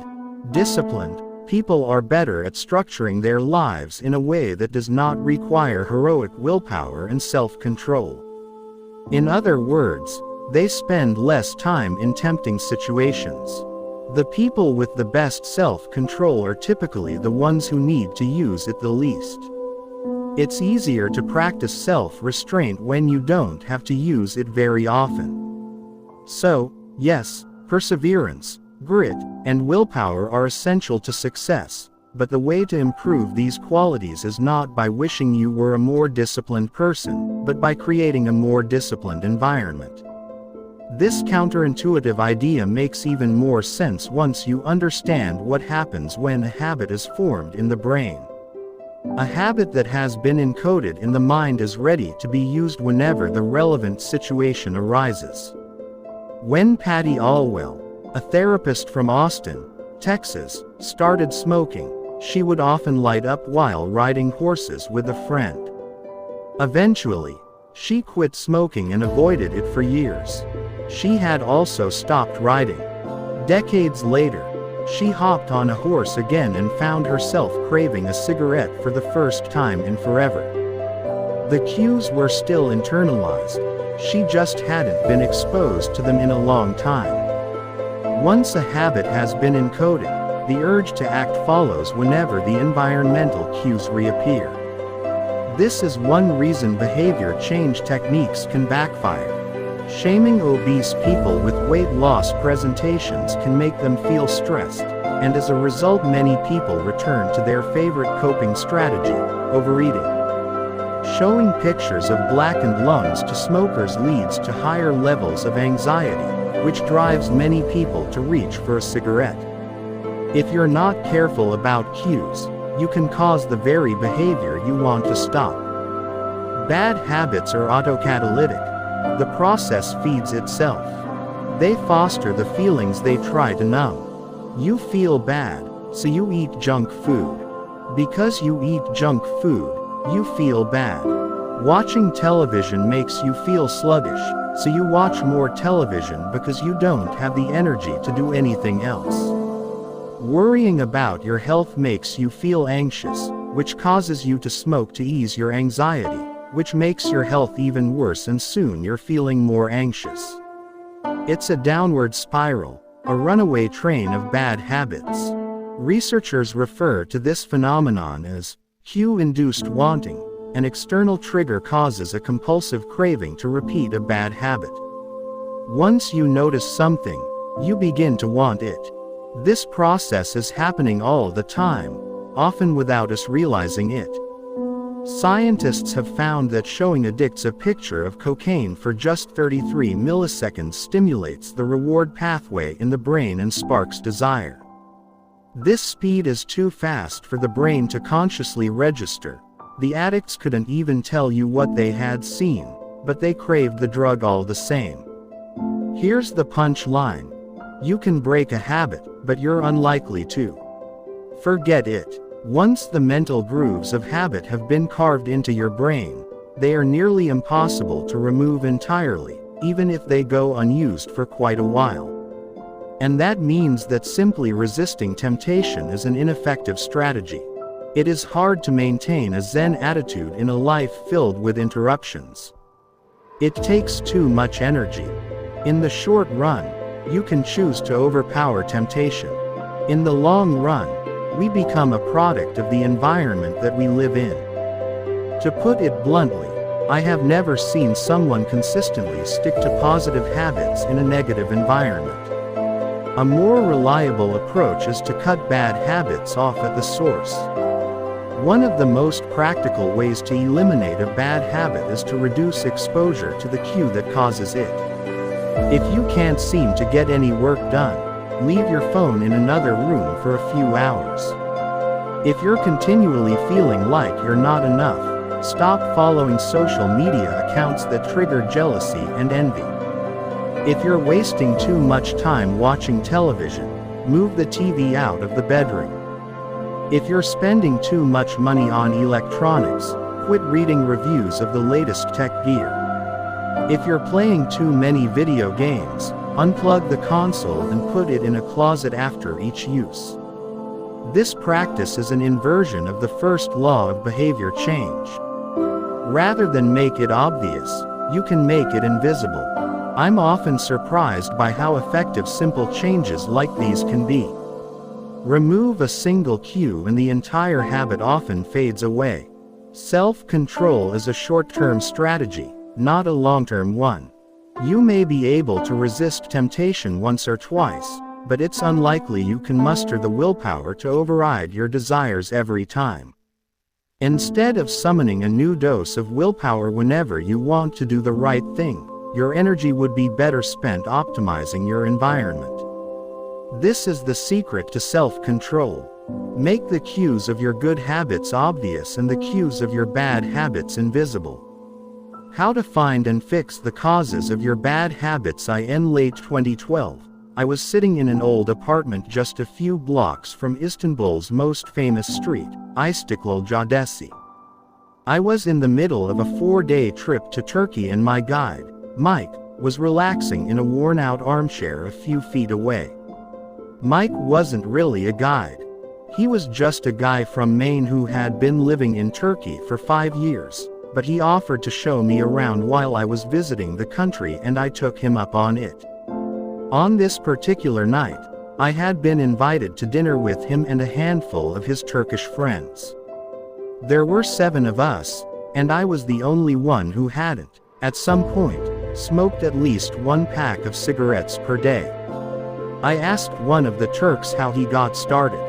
disciplined people are better at structuring their lives in a way that does not require heroic willpower and self-control. In other words, they spend less time in tempting situations. The people with the best self-control are typically the ones who need to use it the least. It's easier to practice self-restraint when you don't have to use it very often. So, yes, perseverance, grit, and willpower are essential to success, but the way to improve these qualities is not by wishing you were a more disciplined person, but by creating a more disciplined environment. This counterintuitive idea makes even more sense once you understand what happens when a habit is formed in the brain. A habit that has been encoded in the mind is ready to be used whenever the relevant situation arises. When Patty Alwell, a therapist from Austin, Texas, started smoking, she would often light up while riding horses with a friend. Eventually, she quit smoking and avoided it for years. She had also stopped riding. Decades later, she hopped on a horse again and found herself craving a cigarette for the first time in forever. The cues were still internalized, she just hadn't been exposed to them in a long time. Once a habit has been encoded, the urge to act follows whenever the environmental cues reappear. This is one reason behavior change techniques can backfire. Shaming obese people with weight loss presentations can make them feel stressed, and as a result many people return to their favorite coping strategy, overeating. Showing pictures of blackened lungs to smokers leads to higher levels of anxiety, which drives many people to reach for a cigarette. If you're not careful about cues, you can cause the very behavior you want to stop. Bad habits are autocatalytic. The process feeds itself. They foster the feelings they try to numb. You feel bad, so you eat junk food. Because you eat junk food, You feel bad. Watching television makes you feel sluggish, so you watch more television because you don't have the energy to do anything else. Worrying about your health makes you feel anxious, which causes you to smoke to ease your anxiety, which makes your health even worse, and soon you're feeling more anxious. It's a downward spiral, a runaway train of bad habits. Researchers refer to this phenomenon as cue-induced wanting. An external trigger causes a compulsive craving to repeat a bad habit. Once you notice something, you begin to want it. This process is happening all the time, often without us realizing it. Scientists have found that showing addicts a picture of cocaine for just 33 milliseconds stimulates the reward pathway in the brain and sparks desire. This speed is too fast for the brain to consciously register. The addicts couldn't even tell you what they had seen, but they craved the drug all the same. Here's the punchline. You can break a habit, but you're unlikely to forget it. Once the mental grooves of habit have been carved into your brain, they are nearly impossible to remove entirely, even if they go unused for quite a while. And that means that simply resisting temptation is an ineffective strategy. It is hard to maintain a Zen attitude in a life filled with interruptions. It takes too much energy. In the short run, you can choose to overpower temptation. In the long run, we become a product of the environment that we live in. To put it bluntly, I have never seen someone consistently stick to positive habits in a negative environment. A more reliable approach is to cut bad habits off at the source. One of the most practical ways to eliminate a bad habit is to reduce exposure to the cue that causes it. If you can't seem to get any work done, leave your phone in another room for a few hours. If you're continually feeling like you're not enough, stop following social media accounts that trigger jealousy and envy. If you're wasting too much time watching television, move the TV out of the bedroom. If you're spending too much money on electronics, quit reading reviews of the latest tech gear. If you're playing too many video games, unplug the console and put it in a closet after each use. This practice is an inversion of the first law of behavior change. Rather than make it obvious, you can make it invisible. I'm often surprised by how effective simple changes like these can be. Remove a single cue and the entire habit often fades away. Self-control is a short-term strategy, not a long-term one. You may be able to resist temptation once or twice, but it's unlikely you can muster the willpower to override your desires every time. Instead of summoning a new dose of willpower whenever you want to do the right thing, your energy would be better spent optimizing your environment. This is the secret to self-control. Make the cues of your good habits obvious and the cues of your bad habits invisible. How to find and fix the causes of your bad habits. In late 2012, I was sitting in an old apartment just a few blocks from Istanbul's most famous street, İstiklal Caddesi. I was in the middle of a 4-day trip to Turkey and my guide, Mike, was relaxing in a worn-out armchair a few feet away. Mike wasn't really a guide. He was just a guy from Maine who had been living in Turkey for 5 years, but he offered to show me around while I was visiting the country and I took him up on it. On this particular night, I had been invited to dinner with him and a handful of his Turkish friends. There were 7 of us, and I was the only one who hadn't, at some point, smoked at least 1 pack of cigarettes per day. I asked one of the Turks how he got started.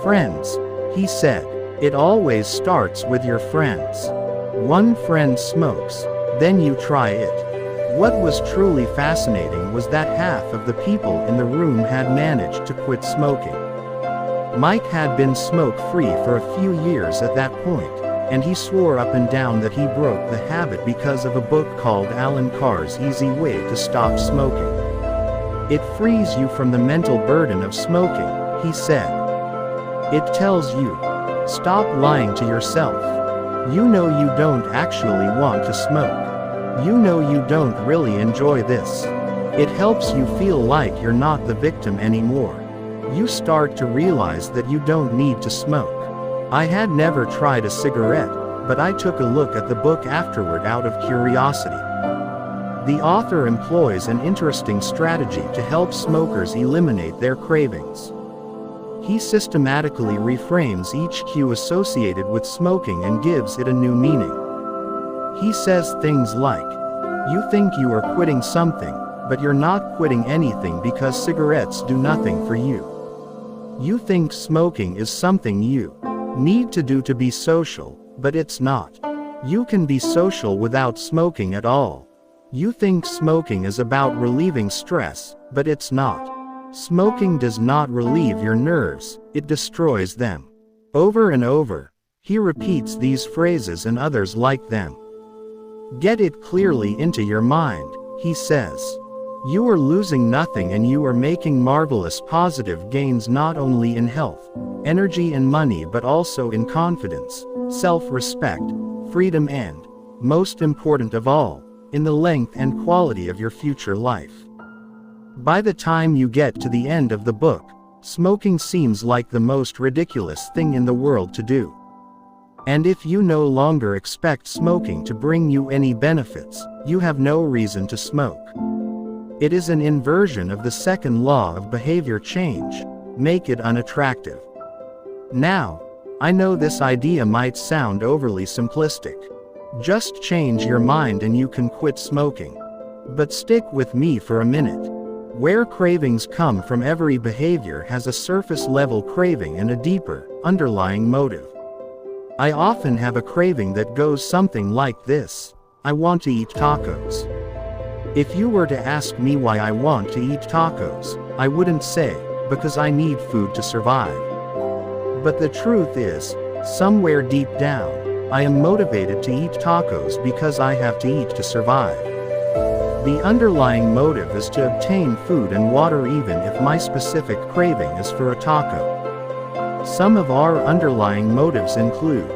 "Friends," he said. "It always starts with your friends. One friend smokes, then you try it." What was truly fascinating was that half of the people in the room had managed to quit smoking. Mike had been smoke-free for a few years at that point, and he swore up and down that he broke the habit because of a book called Alan Carr's Easy Way to Stop Smoking. "It frees you from the mental burden of smoking," he said. "It tells you, stop lying to yourself. You know you don't actually want to smoke. You know you don't really enjoy this. It helps you feel like you're not the victim anymore. You start to realize that you don't need to smoke. I had never tried a cigarette, but I took a look at the book afterward out of curiosity. The author employs an interesting strategy to help smokers eliminate their cravings. He systematically reframes each cue associated with smoking and gives it a new meaning. He says things like, "You think you are quitting something, but you're not quitting anything because cigarettes do nothing for you. You think smoking is something you need to do to be social, but it's not. You can be social without smoking at all. You think smoking is about relieving stress, but it's not. Smoking does not relieve your nerves, it destroys them." Over and over, he repeats these phrases and others like them. "Get it clearly into your mind," he says. "You are losing nothing and you are making marvelous positive gains not only in health, energy and money but also in confidence, self-respect, freedom and, most important of all, in the length and quality of your future life." By the time you get to the end of the book, smoking seems like the most ridiculous thing in the world to do. And if you no longer expect smoking to bring you any benefits, you have no reason to smoke. It is an inversion of the second law of behavior change: make it unattractive. Now, I know this idea might sound overly simplistic. Just change your mind and you can quit smoking. But stick with me for a minute. Where cravings come from, every behavior has a surface-level craving and a deeper, underlying motive. I often have a craving that goes something like this: I want to eat tacos. If you were to ask me why I want to eat tacos, I wouldn't say, because I need food to survive. But the truth is, somewhere deep down, I am motivated to eat tacos because I have to eat to survive. The underlying motive is to obtain food and water even if my specific craving is for a taco. Some of our underlying motives include: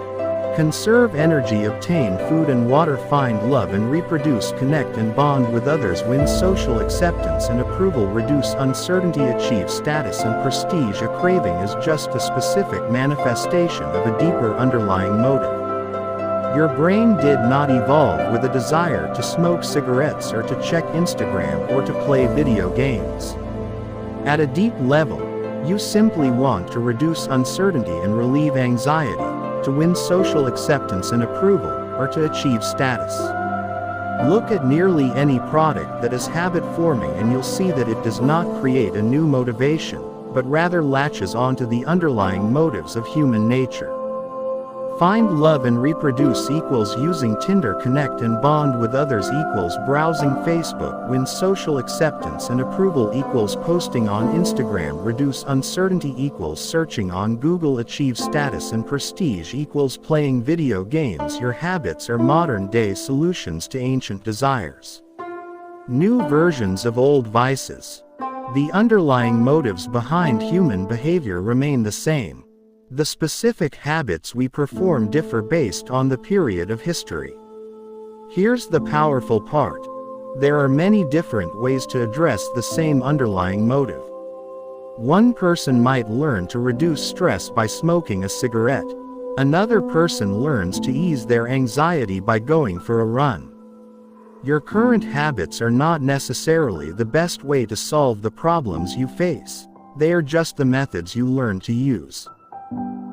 conserve energy, obtain food and water, find love and reproduce, connect and bond with others, win social acceptance and approval, reduce uncertainty, achieve status and prestige. A craving is just a specific manifestation of a deeper underlying motive. Your brain did not evolve with a desire to smoke cigarettes or to check Instagram or to play video games. At a deep level, you simply want to reduce uncertainty and relieve anxiety, to win social acceptance and approval, or to achieve status. Look at nearly any product that is habit-forming and you'll see that it does not create a new motivation, but rather latches onto the underlying motives of human nature. Find love and reproduce equals using Tinder, connect and bond with others equals browsing Facebook, win social acceptance and approval equals posting on Instagram, reduce uncertainty equals searching on Google, achieve status and prestige equals playing video games. Your habits are modern-day solutions to ancient desires. New versions of old vices. The underlying motives behind human behavior remain the same. The specific habits we perform differ based on the period of history. Here's the powerful part. There are many different ways to address the same underlying motive. One person might learn to reduce stress by smoking a cigarette. Another person learns to ease their anxiety by going for a run. Your current habits are not necessarily the best way to solve the problems you face. They are just the methods you learn to use.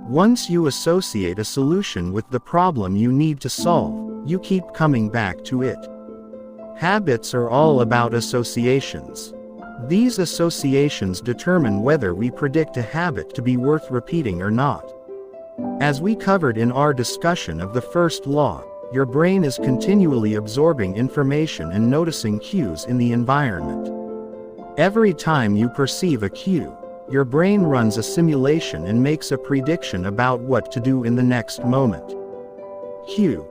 Once you associate a solution with the problem you need to solve, you keep coming back to it. Habits are all about associations. These associations determine whether we predict a habit to be worth repeating or not. As we covered in our discussion of the first law, your brain is continually absorbing information and noticing cues in the environment. Every time you perceive a cue, your brain runs a simulation and makes a prediction about what to do in the next moment. Cue.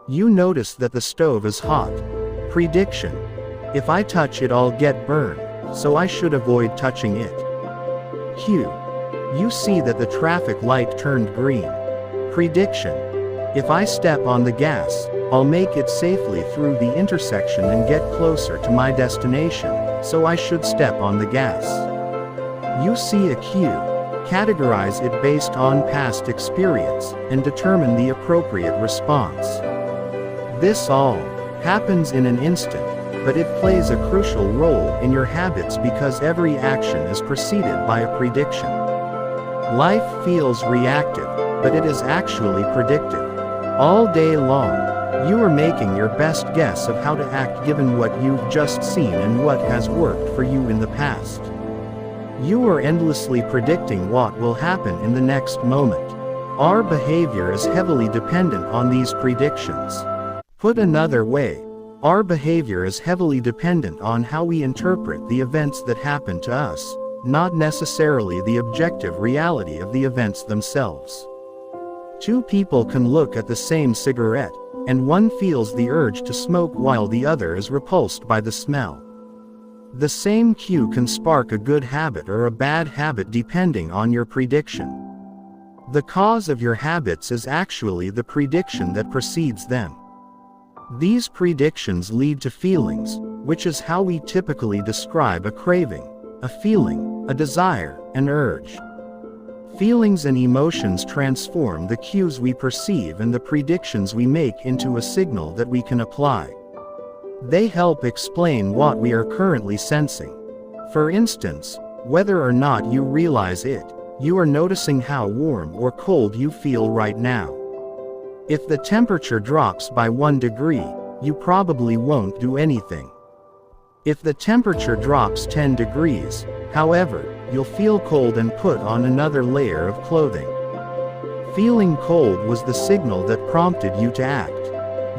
You notice that the stove is hot. Prediction. If I touch it, I'll get burned, so I should avoid touching it. Cue. You see that the traffic light turned green. Prediction. If I step on the gas, I'll make it safely through the intersection and get closer to my destination, so I should step on the gas. You see a cue, categorize it based on past experience, and determine the appropriate response. This all happens in an instant, but it plays a crucial role in your habits because every action is preceded by a prediction. Life feels reactive, but it is actually predictive. All day long, you are making your best guess of how to act given what you've just seen and what has worked for you in the past. You are endlessly predicting what will happen in the next moment. Our behavior is heavily dependent on these predictions. Put another way, our behavior is heavily dependent on how we interpret the events that happen to us, not necessarily the objective reality of the events themselves. Two people can look at the same cigarette, and one feels the urge to smoke while the other is repulsed by the smell. The same cue can spark a good habit or a bad habit depending on your prediction. The cause of your habits is actually the prediction that precedes them. These predictions lead to feelings, which is how we typically describe a craving, a feeling, a desire, an urge. Feelings and emotions transform the cues we perceive and the predictions we make into a signal that we can apply. They help explain what we are currently sensing. For instance, whether or not you realize it, you are noticing how warm or cold you feel right now. If the temperature drops by 1 degree, you probably won't do anything. If the temperature drops 10 degrees, however, you'll feel cold and put on another layer of clothing. Feeling cold was the signal that prompted you to act.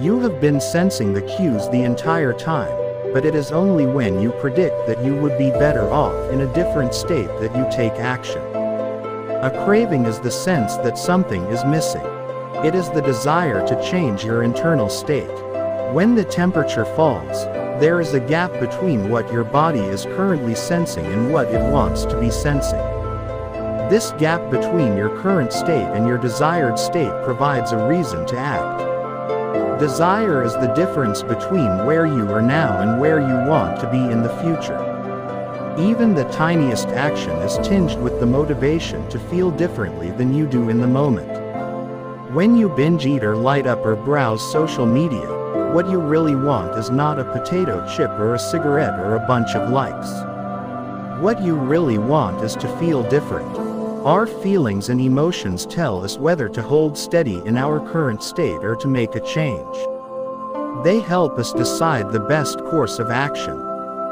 You have been sensing the cues the entire time, but it is only when you predict that you would be better off in a different state that you take action. A craving is the sense that something is missing. It is the desire to change your internal state. When the temperature falls, there is a gap between what your body is currently sensing and what it wants to be sensing. This gap between your current state and your desired state provides a reason to act. Desire is the difference between where you are now and where you want to be in the future. Even the tiniest action is tinged with the motivation to feel differently than you do in the moment. When you binge eat or light up or browse social media, what you really want is not a potato chip or a cigarette or a bunch of likes. What you really want is to feel different. Our feelings and emotions tell us whether to hold steady in our current state or to make a change. They help us decide the best course of action.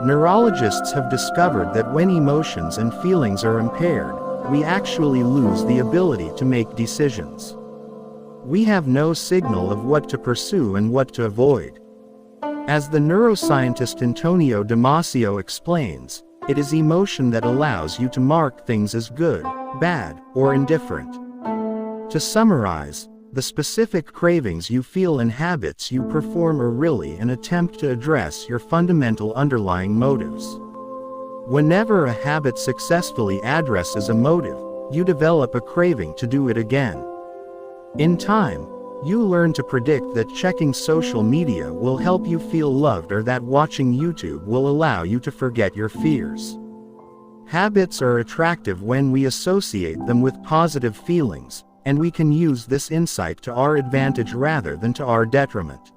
Neurologists have discovered that when emotions and feelings are impaired, we actually lose the ability to make decisions. We have no signal of what to pursue and what to avoid. As the neuroscientist Antonio Damasio explains, it is emotion that allows you to mark things as good, bad, or indifferent. To summarize, the specific cravings you feel and habits you perform are really an attempt to address your fundamental underlying motives. Whenever a habit successfully addresses a motive, you develop a craving to do it again. In time, you learn to predict that checking social media will help you feel loved or that watching YouTube will allow you to forget your fears. Habits are attractive when we associate them with positive feelings, and we can use this insight to our advantage rather than to our detriment.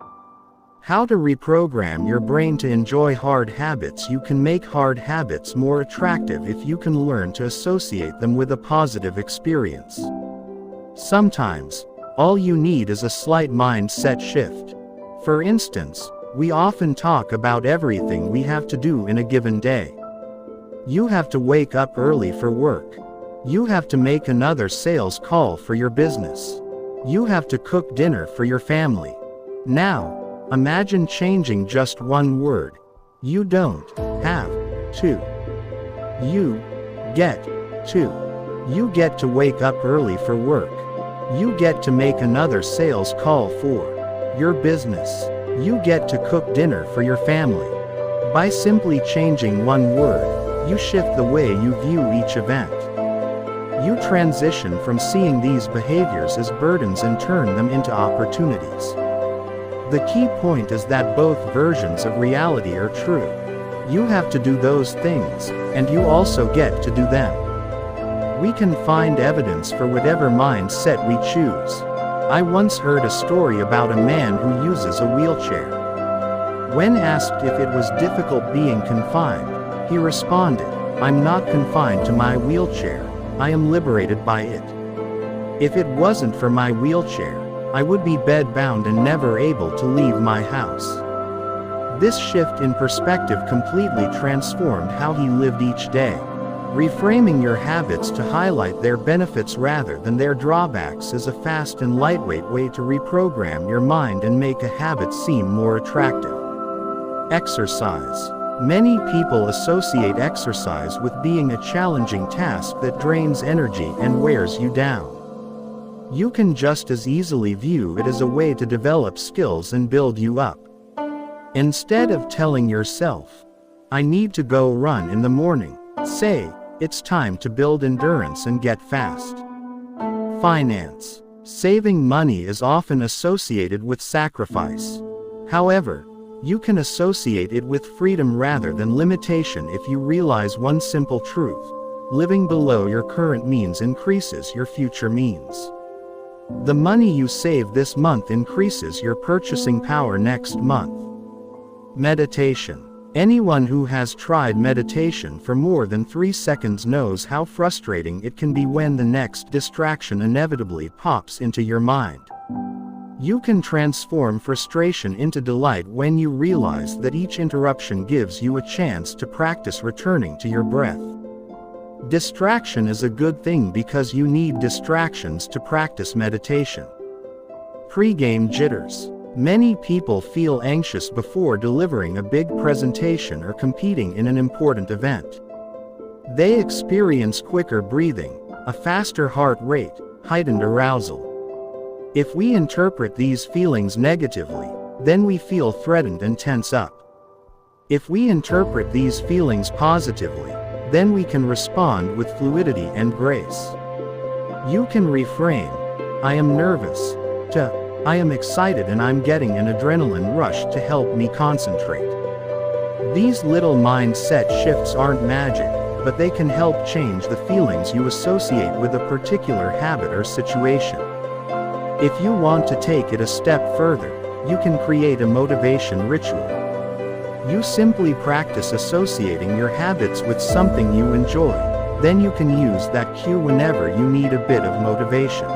How to reprogram your brain to enjoy hard habits. You can make hard habits more attractive if you can learn to associate them with a positive experience. Sometimes, all you need is a slight mindset shift. For instance, we often talk about everything we have to do in a given day. You have to wake up early for work. You have to make another sales call for your business. You have to cook dinner for your family. Now, imagine changing just one word. You don't have to. You get to. You get to wake up early for work. You get to make another sales call for your business. You get to cook dinner for your family. By simply changing one word, you shift the way you view each event. You transition from seeing these behaviors as burdens and turn them into opportunities. The key point is that both versions of reality are true. You have to do those things, and you also get to do them. We can find evidence for whatever mindset we choose. I once heard a story about a man who uses a wheelchair. When asked if it was difficult being confined, he responded, "I'm not confined to my wheelchair, I am liberated by it. If it wasn't for my wheelchair, I would be bedbound and never able to leave my house." This shift in perspective completely transformed how he lived each day. Reframing your habits to highlight their benefits rather than their drawbacks is a fast and lightweight way to reprogram your mind and make a habit seem more attractive. Exercise. Many people associate exercise with being a challenging task that drains energy and wears you down. You can just as easily view it as a way to develop skills and build you up. Instead of telling yourself, "I need to go run in the morning," say, "It's time to build endurance and get fast." Finance. Saving money is often associated with sacrifice. However, you can associate it with freedom rather than limitation if you realize one simple truth: living below your current means increases your future means. The money you save this month increases your purchasing power next month. Meditation. Anyone who has tried meditation for more than 3 seconds knows how frustrating it can be when the next distraction inevitably pops into your mind. You can transform frustration into delight when you realize that each interruption gives you a chance to practice returning to your breath. Distraction is a good thing because you need distractions to practice meditation. Pre-game jitters. Many people feel anxious before delivering a big presentation or competing in an important event. They experience quicker breathing, a faster heart rate, heightened arousal. If we interpret these feelings negatively, then we feel threatened and tense up. If we interpret these feelings positively, then we can respond with fluidity and grace. You can reframe, "I am nervous," to "I am excited and I'm getting an adrenaline rush to help me concentrate." These little mindset shifts aren't magic, but they can help change the feelings you associate with a particular habit or situation. If you want to take it a step further, you can create a motivation ritual. You simply practice associating your habits with something you enjoy, then you can use that cue whenever you need a bit of motivation.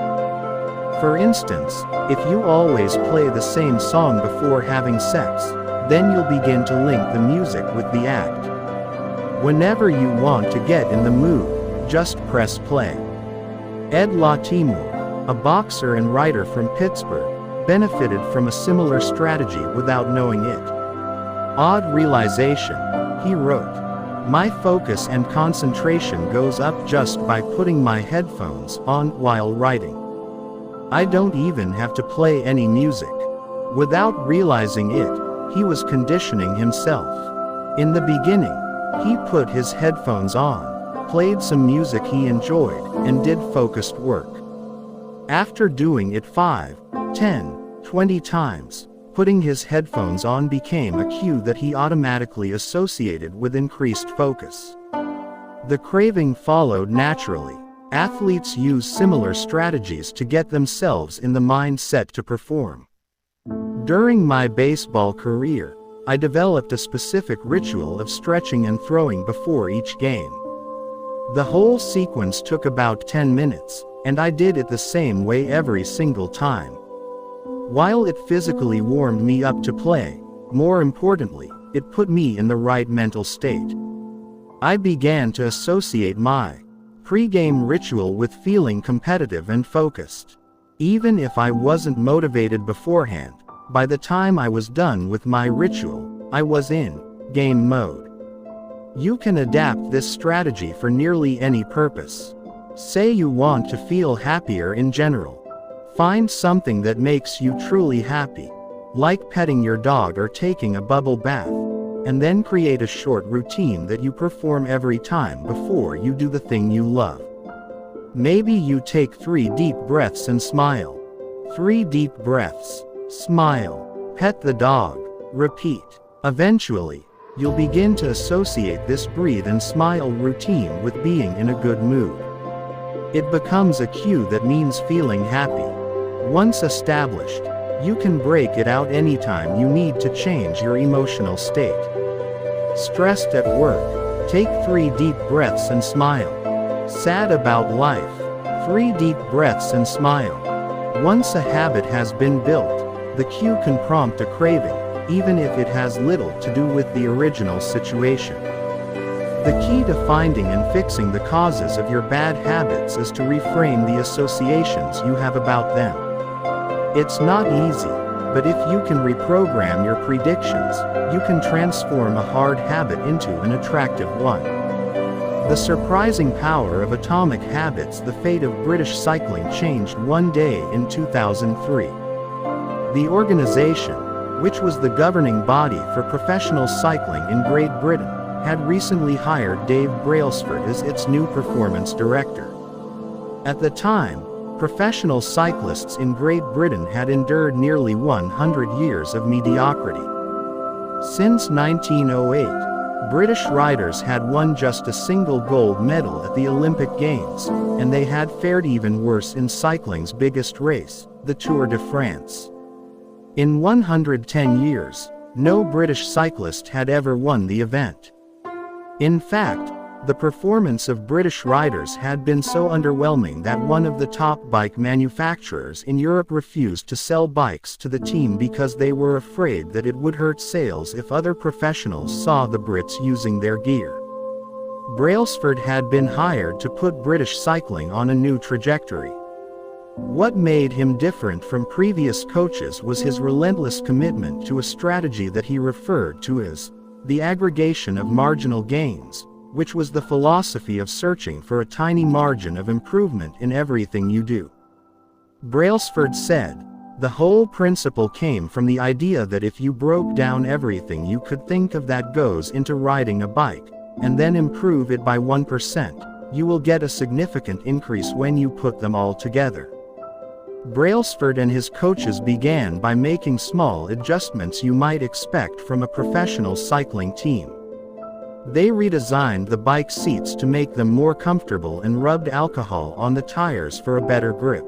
For instance, if you always play the same song before having sex, then you'll begin to link the music with the act. Whenever you want to get in the mood, just press play. Ed Latimore, a boxer and writer from Pittsburgh, benefited from a similar strategy without knowing it. "Odd realization," he wrote. "My focus and concentration goes up just by putting my headphones on while writing. I don't even have to play any music." Without realizing it, he was conditioning himself. In the beginning, he put his headphones on, played some music he enjoyed, and did focused work. After doing it 5, 10, 20 times, putting his headphones on became a cue that he automatically associated with increased focus. The craving followed naturally. Athletes use similar strategies to get themselves in the mindset to perform. During my baseball career, I developed a specific ritual of stretching and throwing before each game. The whole sequence took about 10 minutes, and I did it the same way every single time. While it physically warmed me up to play, more importantly, it put me in the right mental state. I began to associate my pre-game ritual with feeling competitive and focused. Even if I wasn't motivated beforehand, by the time I was done with my ritual, I was in game mode. You can adapt this strategy for nearly any purpose. Say you want to feel happier in general. Find something that makes you truly happy, like petting your dog or taking a bubble bath, and then create a short routine that you perform every time before you do the thing you love. Maybe you take 3 deep breaths and smile. 3 deep breaths. Smile. Pet the dog. Repeat. Eventually, you'll begin to associate this breathe and smile routine with being in a good mood. It becomes a cue that means feeling happy. Once established, you can break it out anytime you need to change your emotional state. Stressed at work? Take 3 deep breaths and smile. Sad about life? 3 deep breaths and smile. Once a habit has been built, the cue can prompt a craving, even if it has little to do with the original situation. The key to finding and fixing the causes of your bad habits is to reframe the associations you have about them. It's not easy, but if you can reprogram your predictions, you can transform a hard habit into an attractive one. The surprising power of atomic habits. The fate of British cycling changed one day in 2003. The organization, which was the governing body for professional cycling in Great Britain, had recently hired Dave Brailsford as its new performance director. At the time, professional cyclists in Great Britain had endured nearly 100 years of mediocrity. Since 1908, British riders had won just a single gold medal at the Olympic Games, and they had fared even worse in cycling's biggest race, the Tour de France. In 110 years, no British cyclist had ever won the event. In fact, the performance of British riders had been so underwhelming that one of the top bike manufacturers in Europe refused to sell bikes to the team because they were afraid that it would hurt sales if other professionals saw the Brits using their gear. Brailsford had been hired to put British cycling on a new trajectory. What made him different from previous coaches was his relentless commitment to a strategy that he referred to as the aggregation of marginal gains, which was the philosophy of searching for a tiny margin of improvement in everything you do. Brailsford said, "The whole principle came from the idea that if you broke down everything you could think of that goes into riding a bike, and then improve it by 1%, you will get a significant increase when you put them all together." Brailsford and his coaches began by making small adjustments you might expect from a professional cycling team. They redesigned the bike seats to make them more comfortable and rubbed alcohol on the tires for a better grip.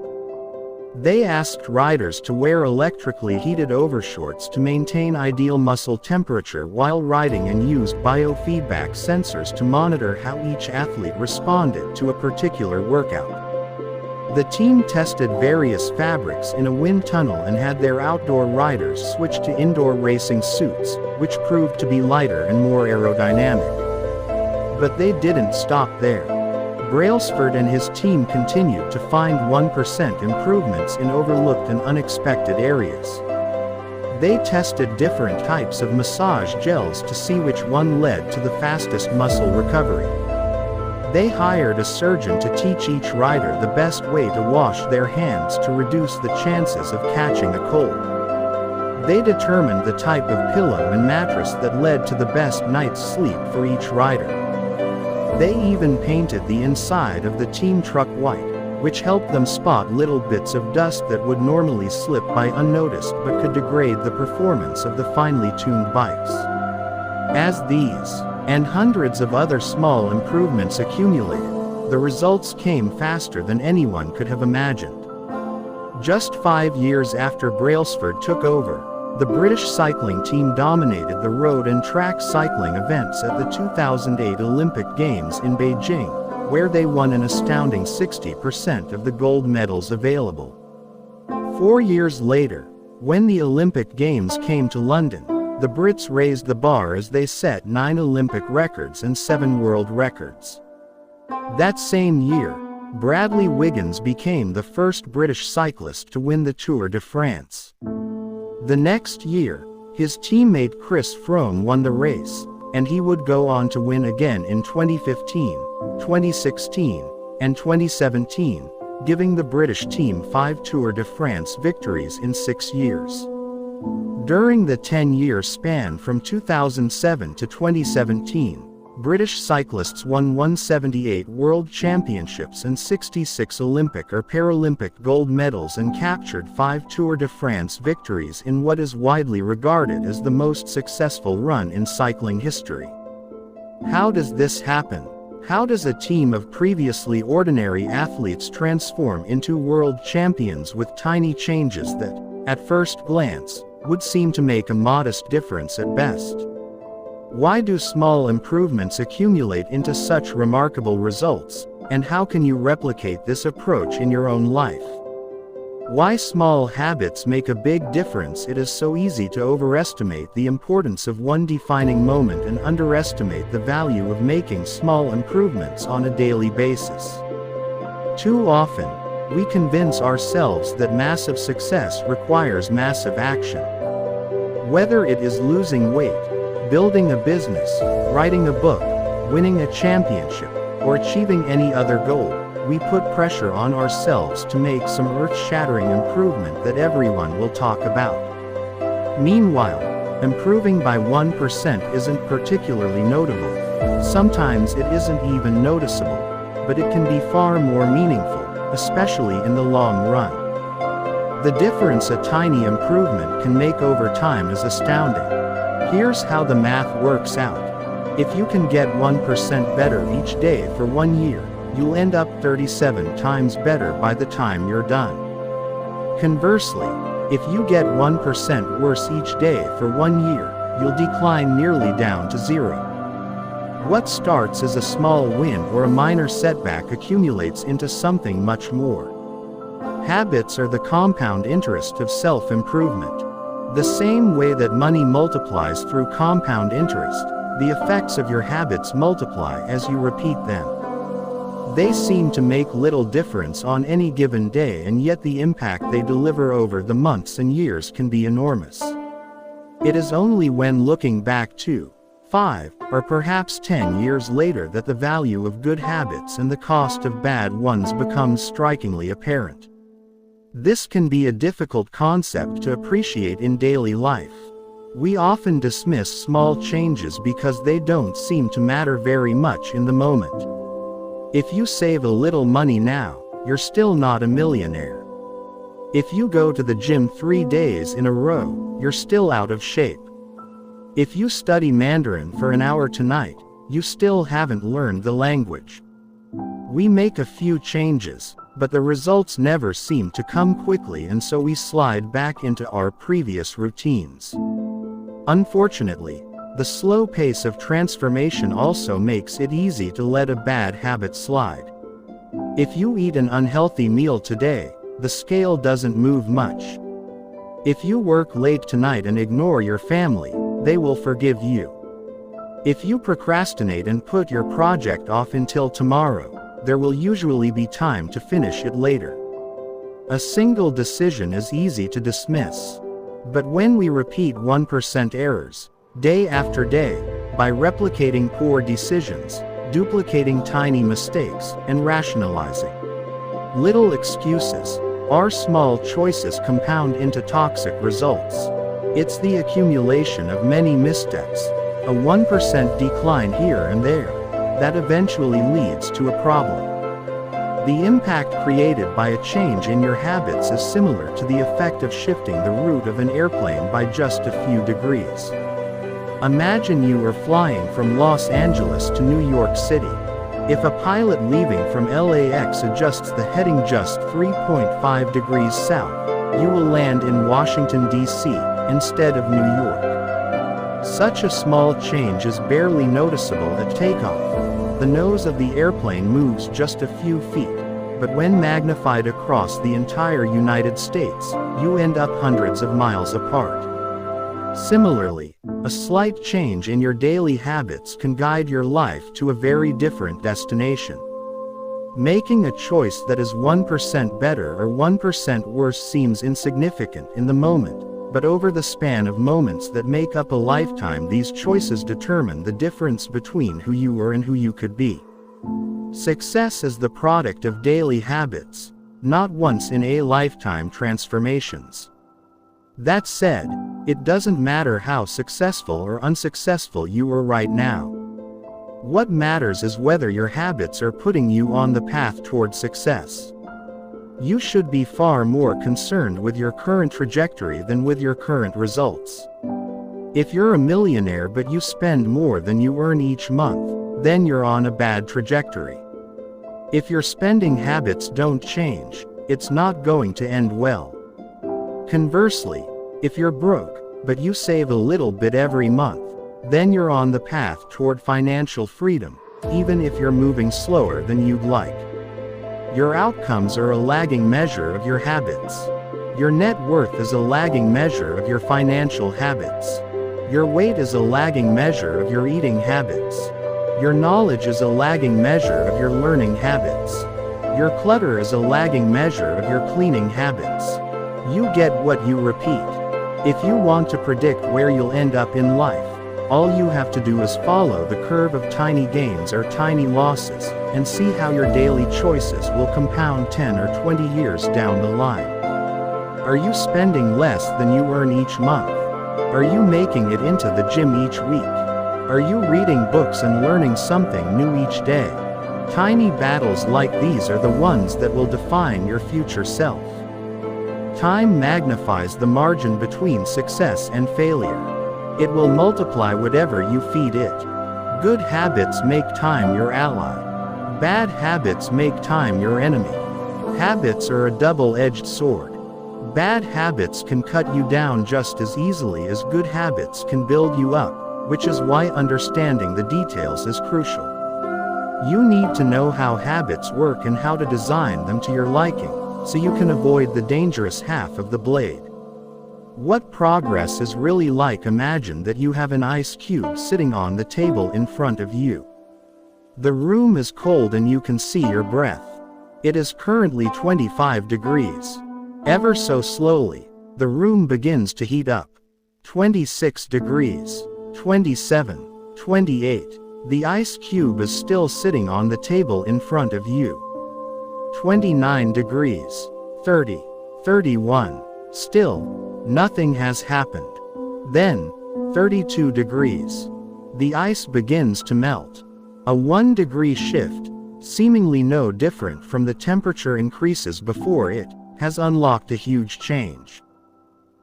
They asked riders to wear electrically heated overshorts to maintain ideal muscle temperature while riding and used biofeedback sensors to monitor how each athlete responded to a particular workout. The team tested various fabrics in a wind tunnel and had their outdoor riders switch to indoor racing suits, which proved to be lighter and more aerodynamic. But they didn't stop there. Brailsford and his team continued to find 1% improvements in overlooked and unexpected areas. They tested different types of massage gels to see which one led to the fastest muscle recovery. They hired a surgeon to teach each rider the best way to wash their hands to reduce the chances of catching a cold. They determined the type of pillow and mattress that led to the best night's sleep for each rider. They even painted the inside of the team truck white, which helped them spot little bits of dust that would normally slip by unnoticed but could degrade the performance of the finely tuned bikes. As these, and hundreds of other small improvements accumulated, the results came faster than anyone could have imagined. Just 5 years after Brailsford took over, the British cycling team dominated the road and track cycling events at the 2008 Olympic Games in Beijing, where they won an astounding 60% of the gold medals available. 4 years later, when the Olympic Games came to London, the Brits raised the bar as they set 9 Olympic records and 7 world records. That same year, Bradley Wiggins became the first British cyclist to win the Tour de France. The next year, his teammate Chris Froome won the race, and he would go on to win again in 2015, 2016, and 2017, giving the British team 5 Tour de France victories in 6 years. During the 10-year span from 2007 to 2017, British cyclists won 178 World Championships and 66 Olympic or Paralympic gold medals and captured 5 Tour de France victories in what is widely regarded as the most successful run in cycling history. How does this happen? How does a team of previously ordinary athletes transform into world champions with tiny changes that, at first glance, would seem to make a modest difference at best? Why do small improvements accumulate into such remarkable results, and how can you replicate this approach in your own life? Why small habits make a big difference? It is so easy to overestimate the importance of one defining moment and underestimate the value of making small improvements on a daily basis. Too often, we convince ourselves that massive success requires massive action. Whether it is losing weight, building a business, writing a book, winning a championship, or achieving any other goal, we put pressure on ourselves to make some earth-shattering improvement that everyone will talk about. Meanwhile, improving by 1% isn't particularly notable. Sometimes it isn't even noticeable, but it can be far more meaningful, especially in the long run. The difference a tiny improvement can make over time is astounding. Here's how the math works out. If you can get 1% better each day for 1 year, you'll end up 37 times better by the time you're done. Conversely, if you get 1% worse each day for 1 year, you'll decline nearly down to 0. What starts as a small win or a minor setback accumulates into something much more. Habits are the compound interest of self-improvement. The same way that money multiplies through compound interest, the effects of your habits multiply as you repeat them. They seem to make little difference on any given day, and yet the impact they deliver over the months and years can be enormous. It is only when looking back 2, 5, or perhaps 10 years later that the value of good habits and the cost of bad ones becomes strikingly apparent. This can be a difficult concept to appreciate in daily life. We often dismiss small changes because they don't seem to matter very much in the moment. If you save a little money now, you're still not a millionaire. If you go to the gym 3 days in a row, you're still out of shape. If you study Mandarin for an hour tonight, you still haven't learned the language. We make a few changes, but the results never seem to come quickly, and so we slide back into our previous routines. Unfortunately, the slow pace of transformation also makes it easy to let a bad habit slide. If you eat an unhealthy meal today, the scale doesn't move much. If you work late tonight and ignore your family, they will forgive you. If you procrastinate and put your project off until tomorrow, there will usually be time to finish it later. A single decision is easy to dismiss. But when we repeat 1% errors, day after day, by replicating poor decisions, duplicating tiny mistakes, and rationalizing little excuses, our small choices compound into toxic results. It's the accumulation of many missteps, a 1% decline here and there, that eventually leads to a problem. The impact created by a change in your habits is similar to the effect of shifting the route of an airplane by just a few degrees. Imagine you are flying from Los Angeles to New York City. If a pilot leaving from LAX adjusts the heading just 3.5 degrees south, you will land in Washington, D.C., instead of New York. Such a small change is barely noticeable at takeoff. The nose of the airplane moves just a few feet, but when magnified across the entire United States, you end up hundreds of miles apart. Similarly, a slight change in your daily habits can guide your life to a very different destination. Making a choice that is 1% better or 1% worse seems insignificant in the moment, but over the span of moments that make up a lifetime, these choices determine the difference between who you were and who you could be. Success is the product of daily habits, not once-in-a-lifetime transformations. That said, it doesn't matter how successful or unsuccessful you are right now. What matters is whether your habits are putting you on the path toward success. You should be far more concerned with your current trajectory than with your current results. If you're a millionaire but you spend more than you earn each month, then you're on a bad trajectory. If your spending habits don't change, it's not going to end well. Conversely, if you're broke, but you save a little bit every month, then you're on the path toward financial freedom, even if you're moving slower than you'd like. Your outcomes are a lagging measure of your habits. Your net worth is a lagging measure of your financial habits. Your weight is a lagging measure of your eating habits. Your knowledge is a lagging measure of your learning habits. Your clutter is a lagging measure of your cleaning habits. You get what you repeat. If you want to predict where you'll end up in life, all you have to do is follow the curve of tiny gains or tiny losses, and see how your daily choices will compound 10 or 20 years down the line. Are you spending less than you earn each month? Are you making it into the gym each week? Are you reading books and learning something new each day? Tiny battles like these are the ones that will define your future self. Time magnifies the margin between success and failure. It will multiply whatever you feed it. Good habits make time your ally. Bad habits make time your enemy. Habits are a double-edged sword. Bad habits can cut you down just as easily as good habits can build you up, which is why understanding the details is crucial. You need to know how habits work and how to design them to your liking, so you can avoid the dangerous half of the blade. What progress is really like? Imagine that you have an ice cube sitting on the table in front of you. The room is cold and you can see your breath. It is currently 25 degrees. Ever so slowly, the room begins to heat up. 26 degrees, 27, 28. The ice cube is still sitting on the table in front of you. 29 degrees, 30, 31. Still, nothing has happened. Then, 32 degrees. The ice begins to melt. A 1-degree shift, seemingly no different from the temperature increases before it, has unlocked a huge change.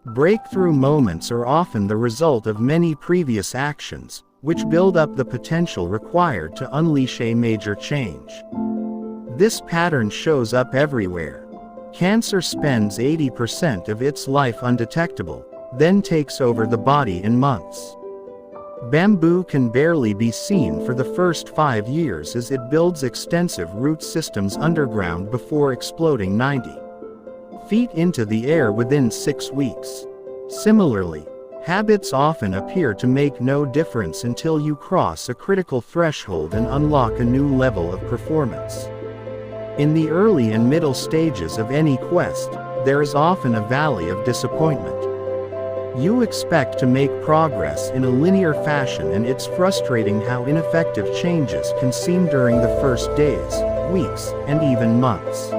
Breakthrough moments are often the result of many previous actions, which build up the potential required to unleash a major change. This pattern shows up everywhere. Cancer spends 80% of its life undetectable, then takes over the body in months. Bamboo can barely be seen for the first 5 years as it builds extensive root systems underground before exploding 90 feet into the air within 6 weeks. Similarly, habits often appear to make no difference until you cross a critical threshold and unlock a new level of performance. In the early and middle stages of any quest, there is often a valley of disappointment. You expect to make progress in a linear fashion, and it's frustrating how ineffective changes can seem during the first days, weeks, and even months.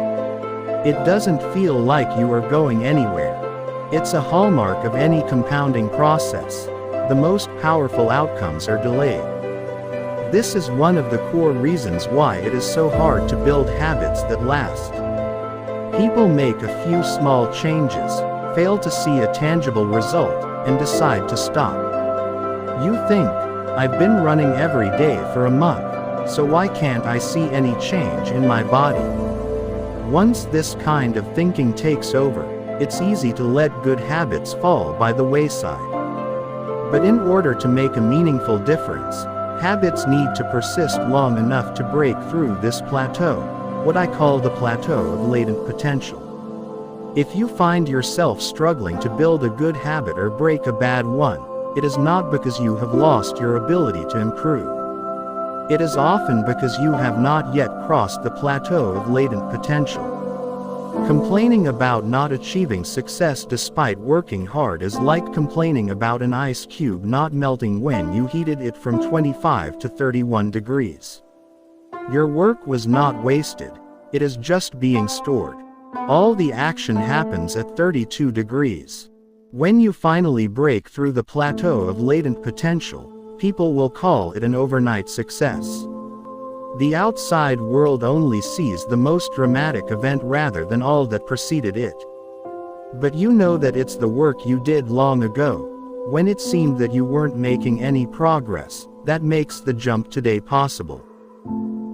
It doesn't feel like you are going anywhere. It's a hallmark of any compounding process. The most powerful outcomes are delayed. This is one of the core reasons why it is so hard to build habits that last. People make a few small changes, fail to see a tangible result, and decide to stop. You think, I've been running every day for a month, so why can't I see any change in my body? Once this kind of thinking takes over, it's easy to let good habits fall by the wayside. But in order to make a meaningful difference, habits need to persist long enough to break through this plateau, what I call the plateau of latent potential. If you find yourself struggling to build a good habit or break a bad one, it is not because you have lost your ability to improve. It is often because you have not yet crossed the plateau of latent potential. Complaining about not achieving success despite working hard is like complaining about an ice cube not melting when you heated it from 25 to 31 degrees. Your work was not wasted, it is just being stored. All the action happens at 32 degrees. When you finally break through the plateau of latent potential, people will call it an overnight success. The outside world only sees the most dramatic event rather than all that preceded it. But you know that it's the work you did long ago, when it seemed that you weren't making any progress, that makes the jump today possible.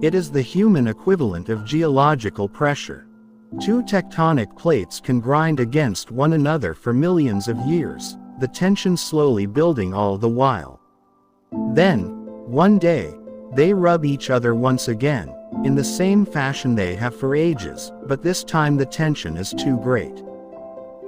It is the human equivalent of geological pressure. Two tectonic plates can grind against one another for millions of years, the tension slowly building all the while. Then, one day, they rub each other once again, in the same fashion they have for ages, but this time the tension is too great.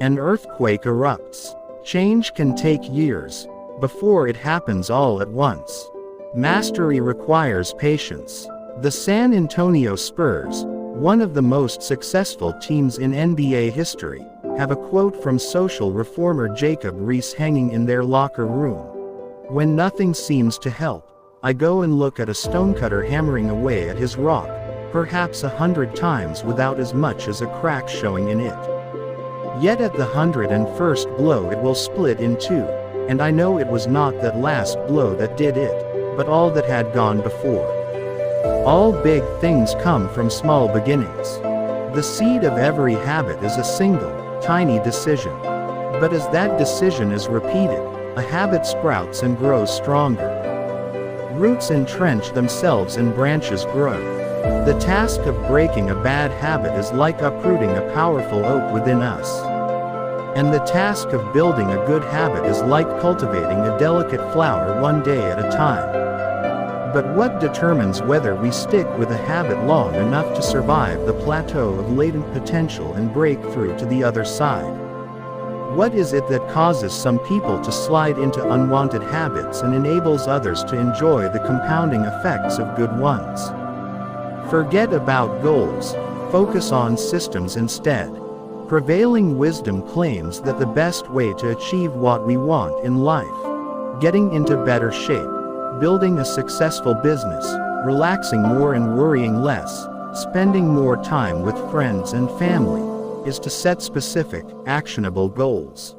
An earthquake erupts. Change can take years, before it happens all at once. Mastery requires patience. The San Antonio Spurs, one of the most successful teams in NBA history, have a quote from social reformer Jacob Riis hanging in their locker room. "When nothing seems to help, I go and look at a stonecutter hammering away at his rock, perhaps 100 times without as much as a crack showing in it. Yet at the 101st blow it will split in two, and I know it was not that last blow that did it, but all that had gone before." All big things come from small beginnings. The seed of every habit is a single, tiny decision. But as that decision is repeated, a habit sprouts and grows stronger. Roots entrench themselves and branches grow. The task of breaking a bad habit is like uprooting a powerful oak within us. And the task of building a good habit is like cultivating a delicate flower one day at a time. But what determines whether we stick with a habit long enough to survive the plateau of latent potential and break through to the other side? What is it that causes some people to slide into unwanted habits and enables others to enjoy the compounding effects of good ones? Forget about goals, focus on systems instead. Prevailing wisdom claims that the best way to achieve what we want in life, getting into better shape, building a successful business, relaxing more and worrying less, spending more time with friends and family, is to set specific, actionable goals.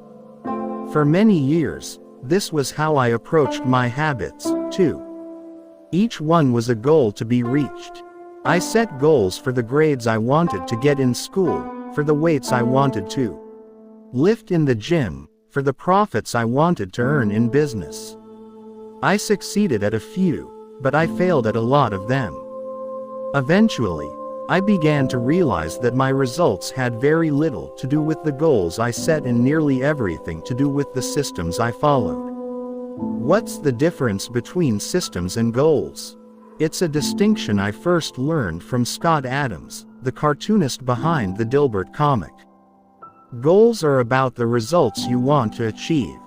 For many years, this was how I approached my habits, too. Each one was a goal to be reached. I set goals for the grades I wanted to get in school, for the weights I wanted to lift in the gym, for the profits I wanted to earn in business. I succeeded at a few, but I failed at a lot of them. Eventually, I began to realize that my results had very little to do with the goals I set and nearly everything to do with the systems I followed. What's the difference between systems and goals? It's a distinction I first learned from Scott Adams, the cartoonist behind the Dilbert comic. Goals are about the results you want to achieve.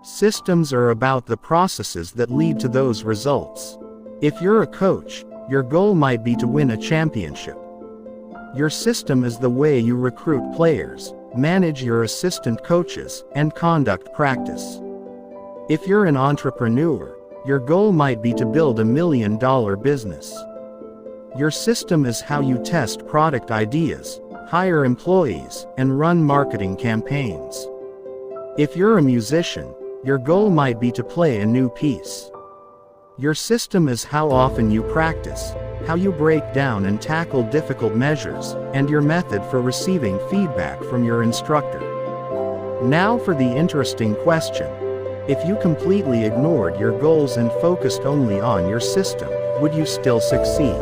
Systems are about the processes that lead to those results. If you're a coach, your goal might be to win a championship. Your system is the way you recruit players, manage your assistant coaches, and conduct practice. If you're an entrepreneur, your goal might be to build $1 million business. Your system is how you test product ideas, hire employees, and run marketing campaigns. If you're a musician, your goal might be to play a new piece. Your system is how often you practice, how you break down and tackle difficult measures, and your method for receiving feedback from your instructor. Now for the interesting question. If you completely ignored your goals and focused only on your system, would you still succeed?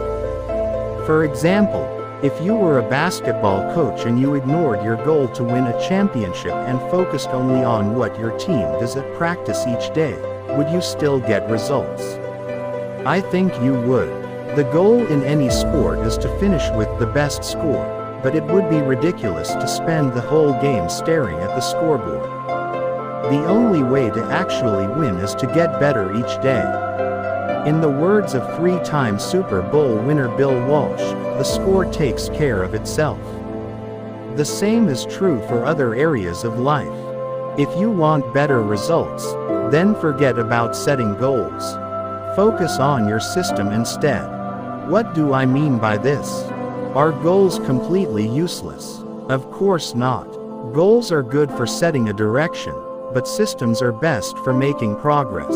For example, if you were a basketball coach and you ignored your goal to win a championship and focused only on what your team does at practice each day, would you still get results? I think you would. The goal in any sport is to finish with the best score, but it would be ridiculous to spend the whole game staring at the scoreboard. The only way to actually win is to get better each day. In the words of three-time Super Bowl winner Bill Walsh, the score takes care of itself. The same is true for other areas of life. If you want better results, then forget about setting goals. Focus on your system instead. What do I mean by this? Are goals completely useless? Of course not. Goals are good for setting a direction, but systems are best for making progress.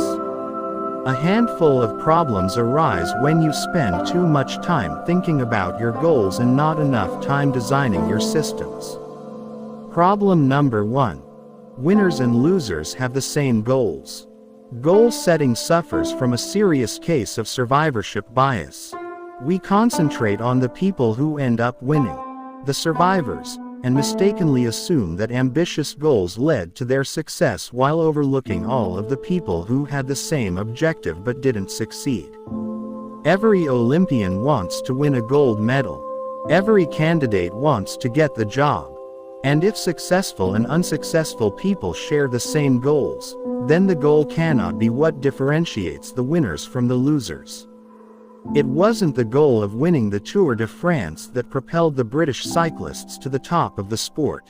A handful of problems arise when you spend too much time thinking about your goals and not enough time designing your systems. Problem number 1. Winners and losers have the same goals. Goal setting suffers from a serious case of survivorship bias. We concentrate on the people who end up winning, the survivors, and mistakenly assume that ambitious goals led to their success while overlooking all of the people who had the same objective but didn't succeed. Every Olympian wants to win a gold medal. Every candidate wants to get the job. And if successful and unsuccessful people share the same goals, then the goal cannot be what differentiates the winners from the losers. It wasn't the goal of winning the Tour de France that propelled the British cyclists to the top of the sport.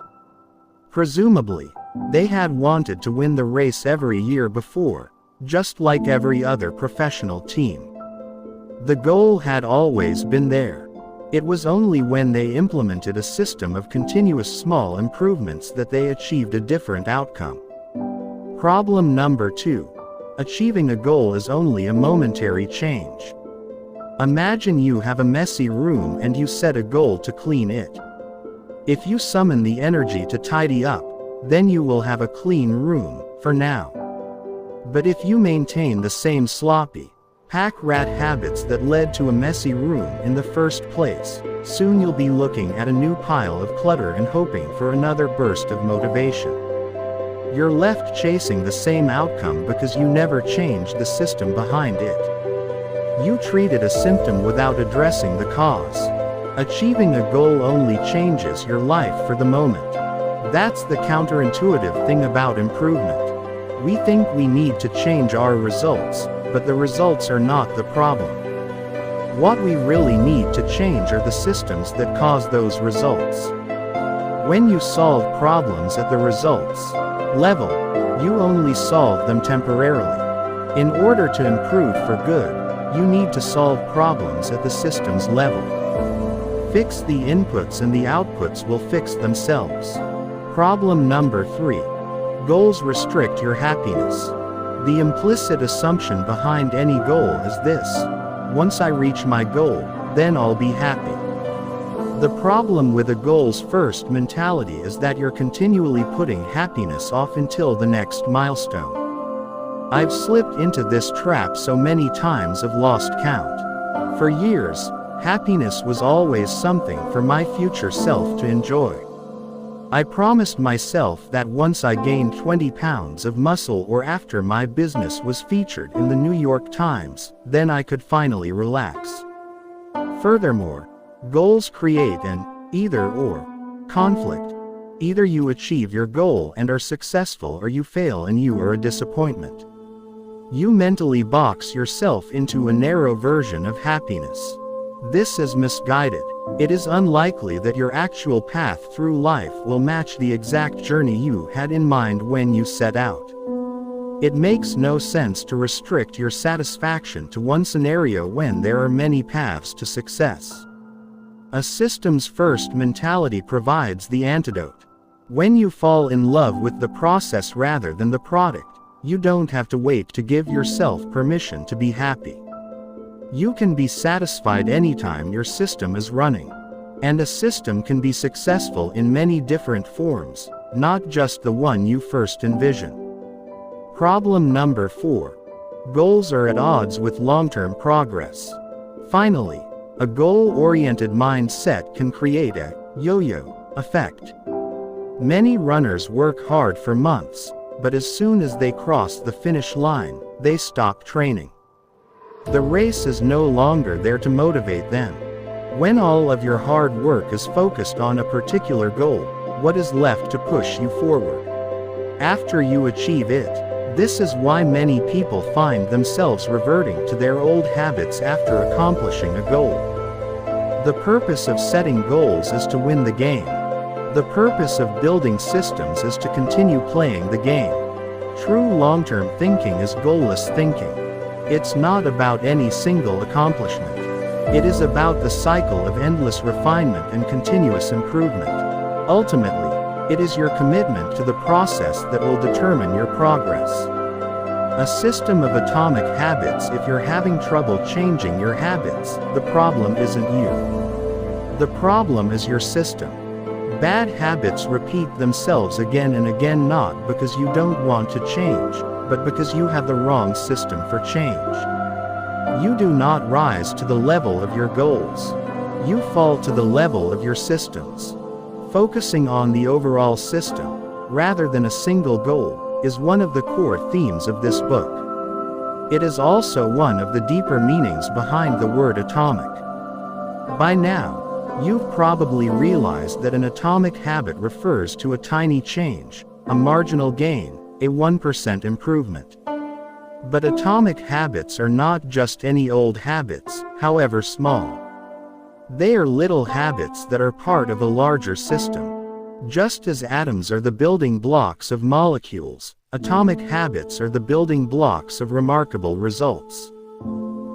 Presumably, they had wanted to win the race every year before, just like every other professional team. The goal had always been there. It was only when they implemented a system of continuous small improvements that they achieved a different outcome. Problem number 2. Achieving a goal is only a momentary change. Imagine you have a messy room and you set a goal to clean it. If you summon the energy to tidy up, then you will have a clean room, for now. But if you maintain the same sloppy, pack-rat habits that led to a messy room in the first place, soon you'll be looking at a new pile of clutter and hoping for another burst of motivation. You're left chasing the same outcome because you never changed the system behind it. You treated a symptom without addressing the cause. Achieving a goal only changes your life for the moment. That's the counterintuitive thing about improvement. We think we need to change our results, but the results are not the problem. What we really need to change are the systems that cause those results. When you solve problems at the results level, you only solve them temporarily. In order to improve for good, you need to solve problems at the systems level. Fix the inputs and the outputs will fix themselves. Problem number 3. Goals restrict your happiness. The implicit assumption behind any goal is this: once I reach my goal, then I'll be happy. The problem with a goals first mentality is that you're continually putting happiness off until the next milestone. I've slipped into this trap so many times I've lost count. For years, happiness was always something for my future self to enjoy. I promised myself that once I gained 20 pounds of muscle or after my business was featured in the New York Times, then I could finally relax. Furthermore, goals create an either-or conflict. Either you achieve your goal and are successful, or you fail and you are a disappointment. You mentally box yourself into a narrow version of happiness. This is misguided. It is unlikely that your actual path through life will match the exact journey you had in mind when you set out. It makes no sense to restrict your satisfaction to one scenario when there are many paths to success. A systems-first mentality provides the antidote. When you fall in love with the process rather than the product, you don't have to wait to give yourself permission to be happy. You can be satisfied anytime your system is running. And a system can be successful in many different forms, not just the one you first envision. Problem number 4. Goals are at odds with long-term progress. Finally, a goal-oriented mindset can create a yo-yo effect. Many runners work hard for months, but as soon as they cross the finish line, they stop training. The race is no longer there to motivate them. When all of your hard work is focused on a particular goal, what is left to push you forward? After you achieve it, this is why many people find themselves reverting to their old habits after accomplishing a goal. The purpose of setting goals is to win the game. The purpose of building systems is to continue playing the game. True long-term thinking is goalless thinking. It's not about any single accomplishment. It is about the cycle of endless refinement and continuous improvement. Ultimately, it is your commitment to the process that will determine your progress. A system of atomic habits. If you're having trouble changing your habits, the problem isn't you. The problem is your system. Bad habits repeat themselves again and again, not because you don't want to change, but because you have the wrong system for change. You do not rise to the level of your goals. You fall to the level of your systems. Focusing on the overall system, rather than a single goal, is one of the core themes of this book. It is also one of the deeper meanings behind the word atomic. By now, you've probably realized that an atomic habit refers to a tiny change, a marginal gain, a 1% improvement. But atomic habits are not just any old habits, however small. They are little habits that are part of a larger system. Just as atoms are the building blocks of molecules, atomic habits are the building blocks of remarkable results.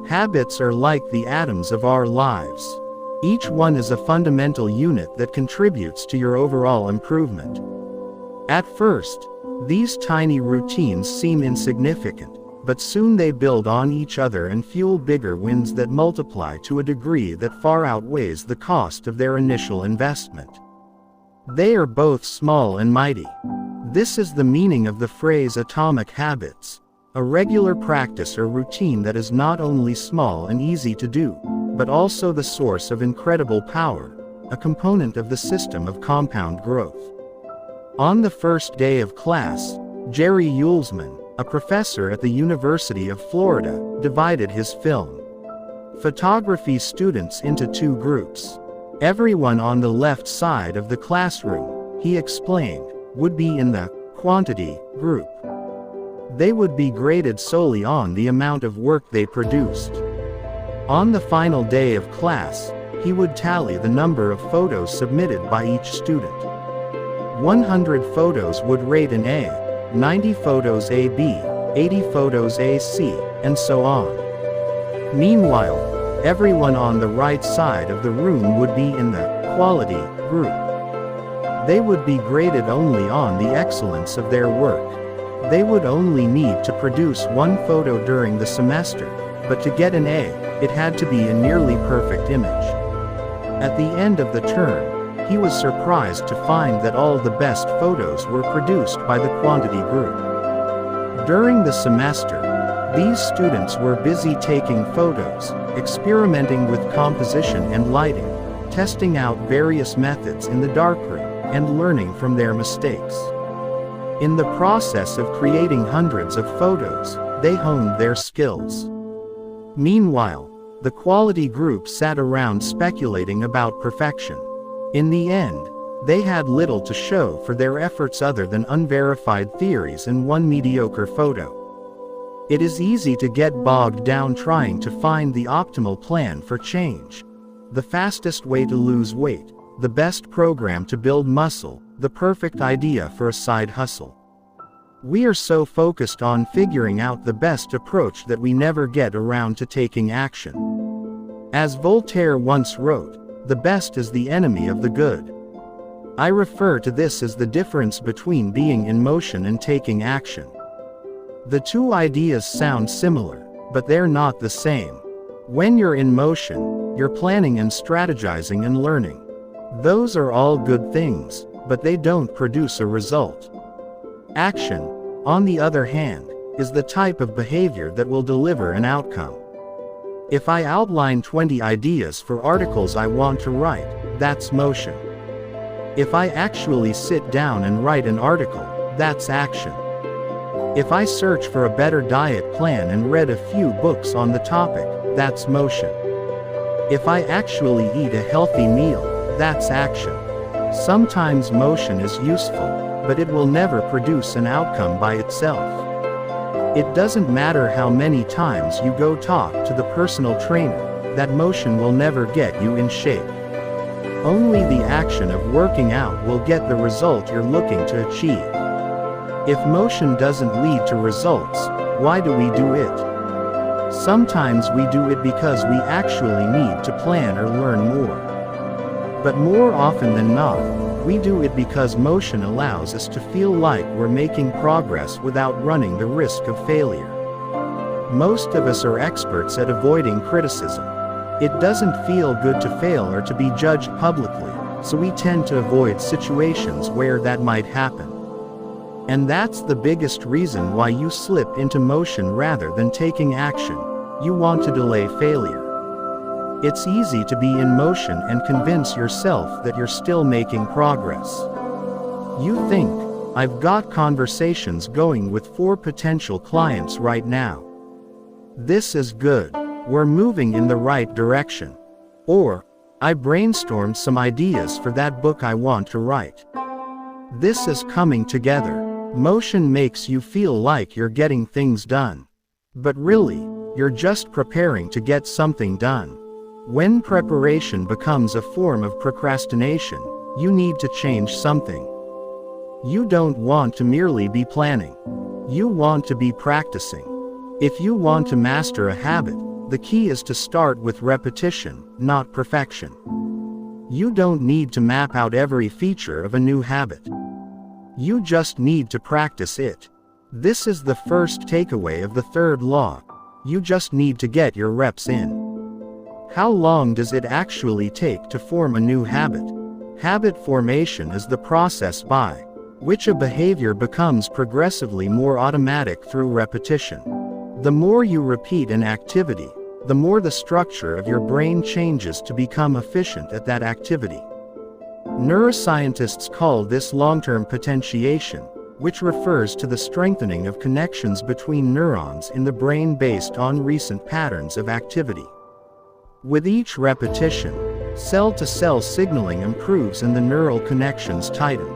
Habits are like the atoms of our lives. Each one is a fundamental unit that contributes to your overall improvement. At first, these tiny routines seem insignificant, but soon they build on each other and fuel bigger wins that multiply to a degree that far outweighs the cost of their initial investment. They are both small and mighty. This is the meaning of the phrase atomic habits, a regular practice or routine that is not only small and easy to do, but also the source of incredible power, a component of the system of compound growth. On the first day of class, Jerry Uelsman, a professor at the University of Florida, divided his film photography students into two groups. Everyone on the left side of the classroom, he explained, would be in the quantity group. They would be graded solely on the amount of work they produced. On the final day of class, he would tally the number of photos submitted by each student. 100 photos would rate an A, 90 photos a B, 80 photos a C, and so on. Meanwhile, everyone on the right side of the room would be in the quality group. They would be graded only on the excellence of their work. They would only need to produce one photo during the semester, but to get an A, it had to be a nearly perfect image. At the end of the term, he was surprised to find that all the best photos were produced by the quantity group. During the semester, these students were busy taking photos, experimenting with composition and lighting, testing out various methods in the darkroom, and learning from their mistakes. In the process of creating hundreds of photos, they honed their skills. Meanwhile, the quality group sat around speculating about perfection. In the end, they had little to show for their efforts other than unverified theories and one mediocre photo. It is easy to get bogged down trying to find the optimal plan for change. The fastest way to lose weight, the best program to build muscle, the perfect idea for a side hustle. We are so focused on figuring out the best approach that we never get around to taking action. As Voltaire once wrote, "The best is the enemy of the good." I refer to this as the difference between being in motion and taking action. The two ideas sound similar, but they're not the same. When you're in motion, you're planning and strategizing and learning. Those are all good things, but they don't produce a result. Action, on the other hand, is the type of behavior that will deliver an outcome. If I outline 20 ideas for articles I want to write, that's motion. If I actually sit down and write an article, that's action. If I search for a better diet plan and read a few books on the topic, that's motion. If I actually eat a healthy meal, that's action. Sometimes motion is useful, but it will never produce an outcome by itself. It doesn't matter how many times you go talk to the personal trainer, that motion will never get you in shape. Only the action of working out will get the result you're looking to achieve. If motion doesn't lead to results, why do we do it? Sometimes we do it because we actually need to plan or learn more. But more often than not, We do it because motion allows us to feel like we're making progress without running the risk of failure. Most of us are experts at avoiding criticism. It doesn't feel good to fail or to be judged publicly, so we tend to avoid situations where that might happen. And that's the biggest reason why you slip into motion rather than taking action. You want to delay failure. It's easy to be in motion and convince yourself that you're still making progress. You think, I've got conversations going with 4 potential clients right now. This is good. We're moving in the right direction. Or, I brainstormed some ideas for that book I want to write. This is coming together. Motion makes you feel like you're getting things done. But really, you're just preparing to get something done. When preparation becomes a form of procrastination, you need to change something. You don't want to merely be planning. You want to be practicing. If you want to master a habit, the key is to start with repetition, not perfection. You don't need to map out every feature of a new habit. You just need to practice it. This is the first takeaway of the 3rd law. You just need to get your reps in. How long does it actually take to form a new habit? Habit formation is the process by which a behavior becomes progressively more automatic through repetition. The more you repeat an activity, the more the structure of your brain changes to become efficient at that activity. Neuroscientists call this long-term potentiation, which refers to the strengthening of connections between neurons in the brain based on recent patterns of activity. With each repetition, cell-to-cell signaling improves and the neural connections tighten.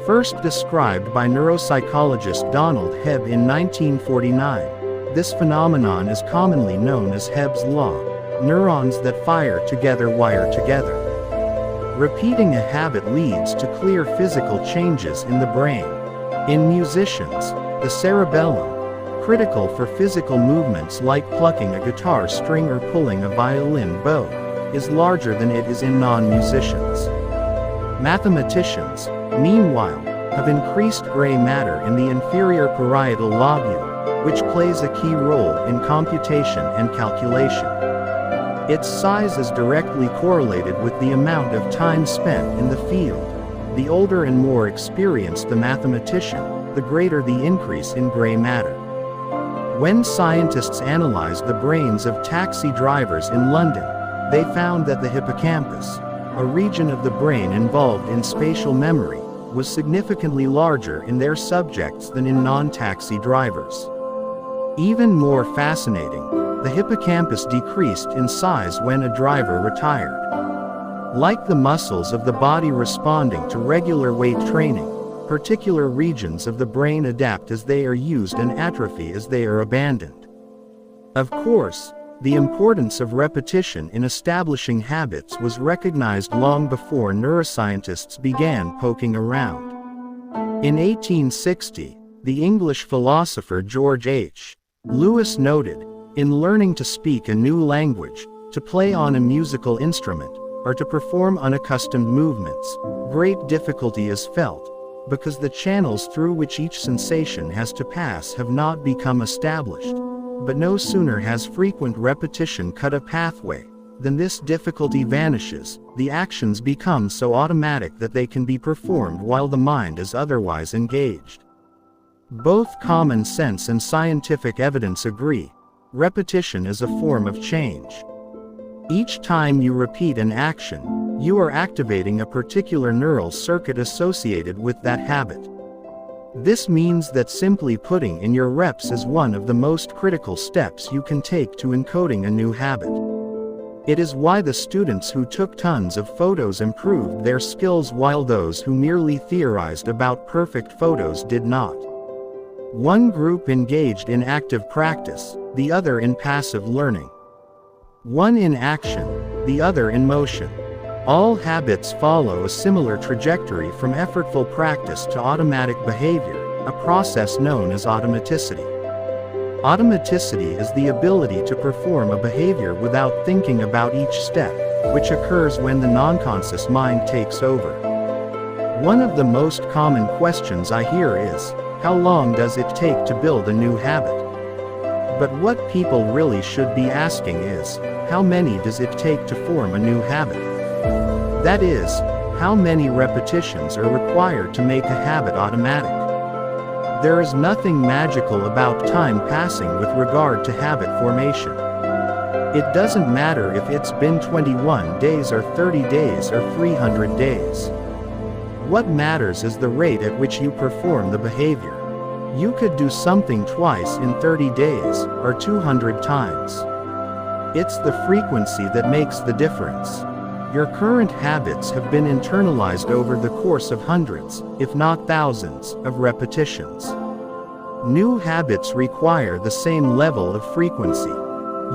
First described by neuropsychologist Donald Hebb in 1949, this phenomenon is commonly known as Hebb's law. Neurons that fire together wire together. Repeating a habit leads to clear physical changes in the brain. In musicians, the cerebellum, critical for physical movements like plucking a guitar string or pulling a violin bow, is larger than it is in non-musicians. Mathematicians, meanwhile, have increased gray matter in the inferior parietal lobule, which plays a key role in computation and calculation. Its size is directly correlated with the amount of time spent in the field. The older and more experienced the mathematician, the greater the increase in gray matter. When scientists analyzed the brains of taxi drivers in London, they found that the hippocampus, a region of the brain involved in spatial memory, was significantly larger in their subjects than in non-taxi drivers. Even more fascinating, the hippocampus decreased in size when a driver retired. Like the muscles of the body responding to regular weight training, particular regions of the brain adapt as they are used and atrophy as they are abandoned. Of course, the importance of repetition in establishing habits was recognized long before neuroscientists began poking around. In 1860, the English philosopher George H. Lewis noted, in learning to speak a new language, to play on a musical instrument, or to perform unaccustomed movements, great difficulty is felt, because the channels through which each sensation has to pass have not become established. But no sooner has frequent repetition cut a pathway, than this difficulty vanishes, the actions become so automatic that they can be performed while the mind is otherwise engaged. Both common sense and scientific evidence agree. Repetition is a form of change. Each time you repeat an action, you are activating a particular neural circuit associated with that habit. This means that simply putting in your reps is one of the most critical steps you can take to encoding a new habit. It is why the students who took tons of photos improved their skills while those who merely theorized about perfect photos did not. One group engaged in active practice, the other in passive learning. One in action, the other in motion. All habits follow a similar trajectory from effortful practice to automatic behavior, a process known as automaticity. Automaticity is the ability to perform a behavior without thinking about each step, which occurs when the non-conscious mind takes over. One of the most common questions I hear is, how long does it take to build a new habit? But what people really should be asking is, how many does it take to form a new habit? That is, how many repetitions are required to make a habit automatic? There is nothing magical about time passing with regard to habit formation. It doesn't matter if it's been 21 days or 30 days or 300 days. What matters is the rate at which you perform the behavior. You could do something twice in 30 days, or 200 times. It's the frequency that makes the difference. Your current habits have been internalized over the course of hundreds, if not thousands, of repetitions. New habits require the same level of frequency.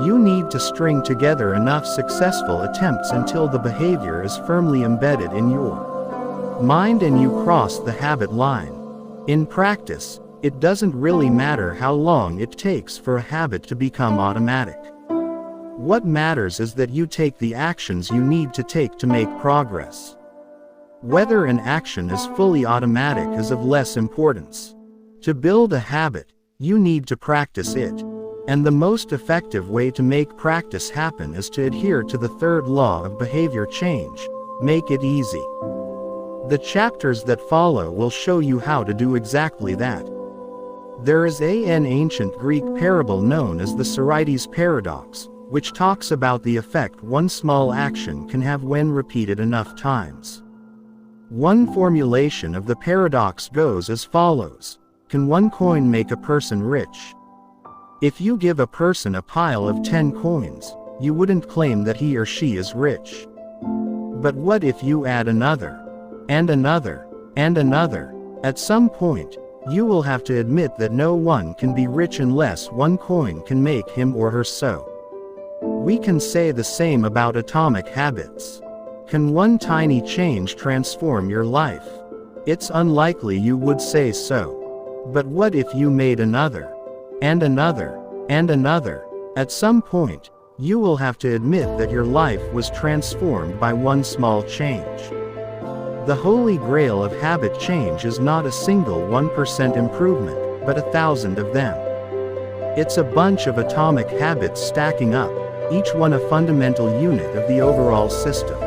You need to string together enough successful attempts until the behavior is firmly embedded in your mind and you cross the habit line. In practice, it doesn't really matter how long it takes for a habit to become automatic. What matters is that you take the actions you need to take to make progress. Whether an action is fully automatic is of less importance. To build a habit, you need to practice it. And the most effective way to make practice happen is to adhere to the third law of behavior change: make it easy. The chapters that follow will show you how to do exactly that. There is an ancient Greek parable known as the Sorites paradox, which talks about the effect one small action can have when repeated enough times. One formulation of the paradox goes as follows: can one coin make a person rich? If you give a person a pile of 10 coins, you wouldn't claim that he or she is rich. But what if you add another, and another, and another? At some point, you will have to admit that no one can be rich unless one coin can make him or her so. We can say the same about atomic habits. Can one tiny change transform your life? It's unlikely you would say so. But what if you made another, and another, and another? At some point, you will have to admit that your life was transformed by one small change. The holy grail of habit change is not a single 1% improvement, but 1,000 of them. It's a bunch of atomic habits stacking up, each one a fundamental unit of the overall system.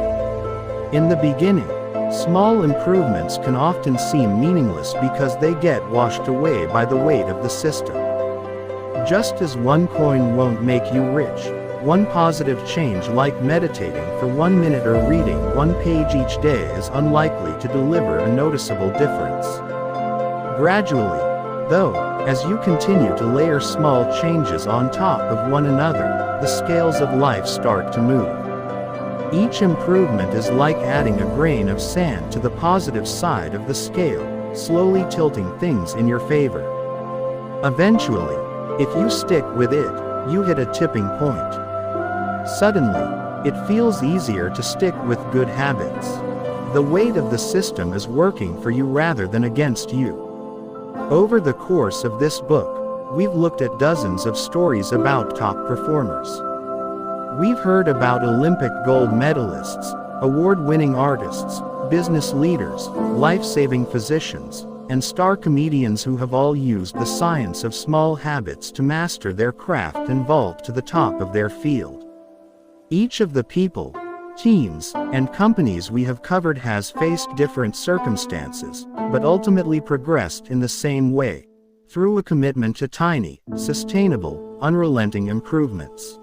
In the beginning, small improvements can often seem meaningless because they get washed away by the weight of the system. Just as one coin won't make you rich, one positive change like meditating for 1 minute or reading one page each day is unlikely to deliver a noticeable difference. Gradually, though, as you continue to layer small changes on top of one another, the scales of life start to move. Each improvement is like adding a grain of sand to the positive side of the scale, slowly tilting things in your favor. Eventually, if you stick with it, you hit a tipping point. Suddenly, it feels easier to stick with good habits. The weight of the system is working for you rather than against you. Over the course of this book, we've looked at dozens of stories about top performers. We've heard about Olympic gold medalists, award-winning artists, business leaders, life-saving physicians, and star comedians who have all used the science of small habits to master their craft and vault to the top of their field. Each of the people, teams, and companies we have covered has faced different circumstances, but ultimately progressed in the same way, through a commitment to tiny, sustainable, unrelenting improvements.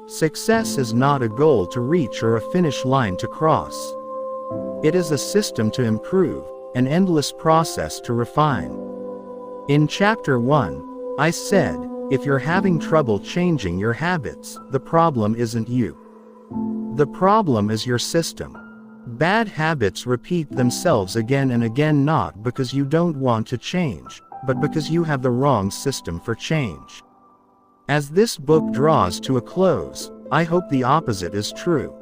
Success is not a goal to reach or a finish line to cross. It is a system to improve, an endless process to refine. In Chapter 1, I said, if you're having trouble changing your habits, the problem isn't you. The problem is your system. Bad habits repeat themselves again and again not because you don't want to change, but because you have the wrong system for change. As this book draws to a close, I hope the opposite is true.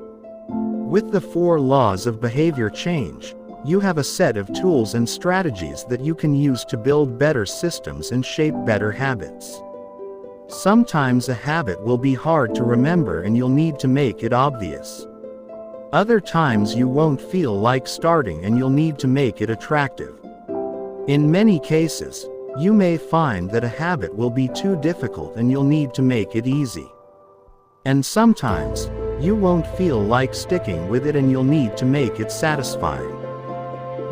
With the 4 laws of behavior change, you have a set of tools and strategies that you can use to build better systems and shape better habits. Sometimes a habit will be hard to remember and you'll need to make it obvious. Other times you won't feel like starting and you'll need to make it attractive. In many cases, you may find that a habit will be too difficult and you'll need to make it easy. And sometimes, you won't feel like sticking with it and you'll need to make it satisfying.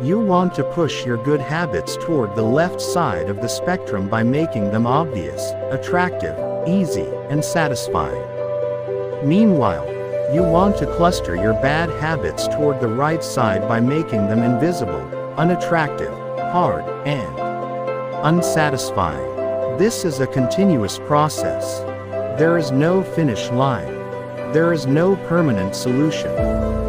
You want to push your good habits toward the left side of the spectrum by making them obvious, attractive, easy, and satisfying. Meanwhile, you want to cluster your bad habits toward the right side by making them invisible, unattractive, hard, and unsatisfying. This is a continuous process. There is no finish line. There is no permanent solution.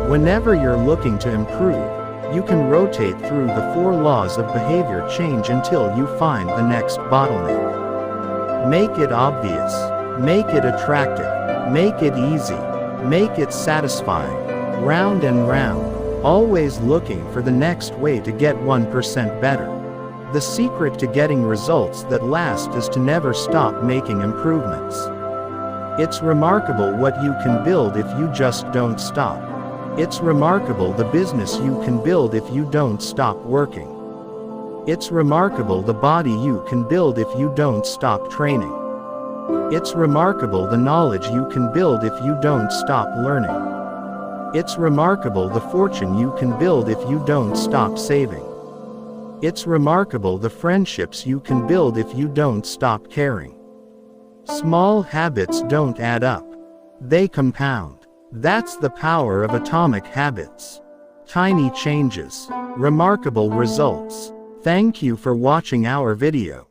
Whenever you're looking to improve, you can rotate through the 4 laws of behavior change until you find the next bottleneck. Make it obvious. Make it attractive. Make it easy. Make it satisfying. Round and round. Always looking for the next way to get 1% better. The secret to getting results that last is to never stop making improvements. It's remarkable what you can build if you just don't stop. It's remarkable the business you can build if you don't stop working. It's remarkable the body you can build if you don't stop training. It's remarkable the knowledge you can build if you don't stop learning. It's remarkable the fortune you can build if you don't stop saving. It's remarkable the friendships you can build if you don't stop caring. Small habits don't add up. They compound. That's the power of atomic habits. Tiny changes, remarkable results. Thank you for watching our video.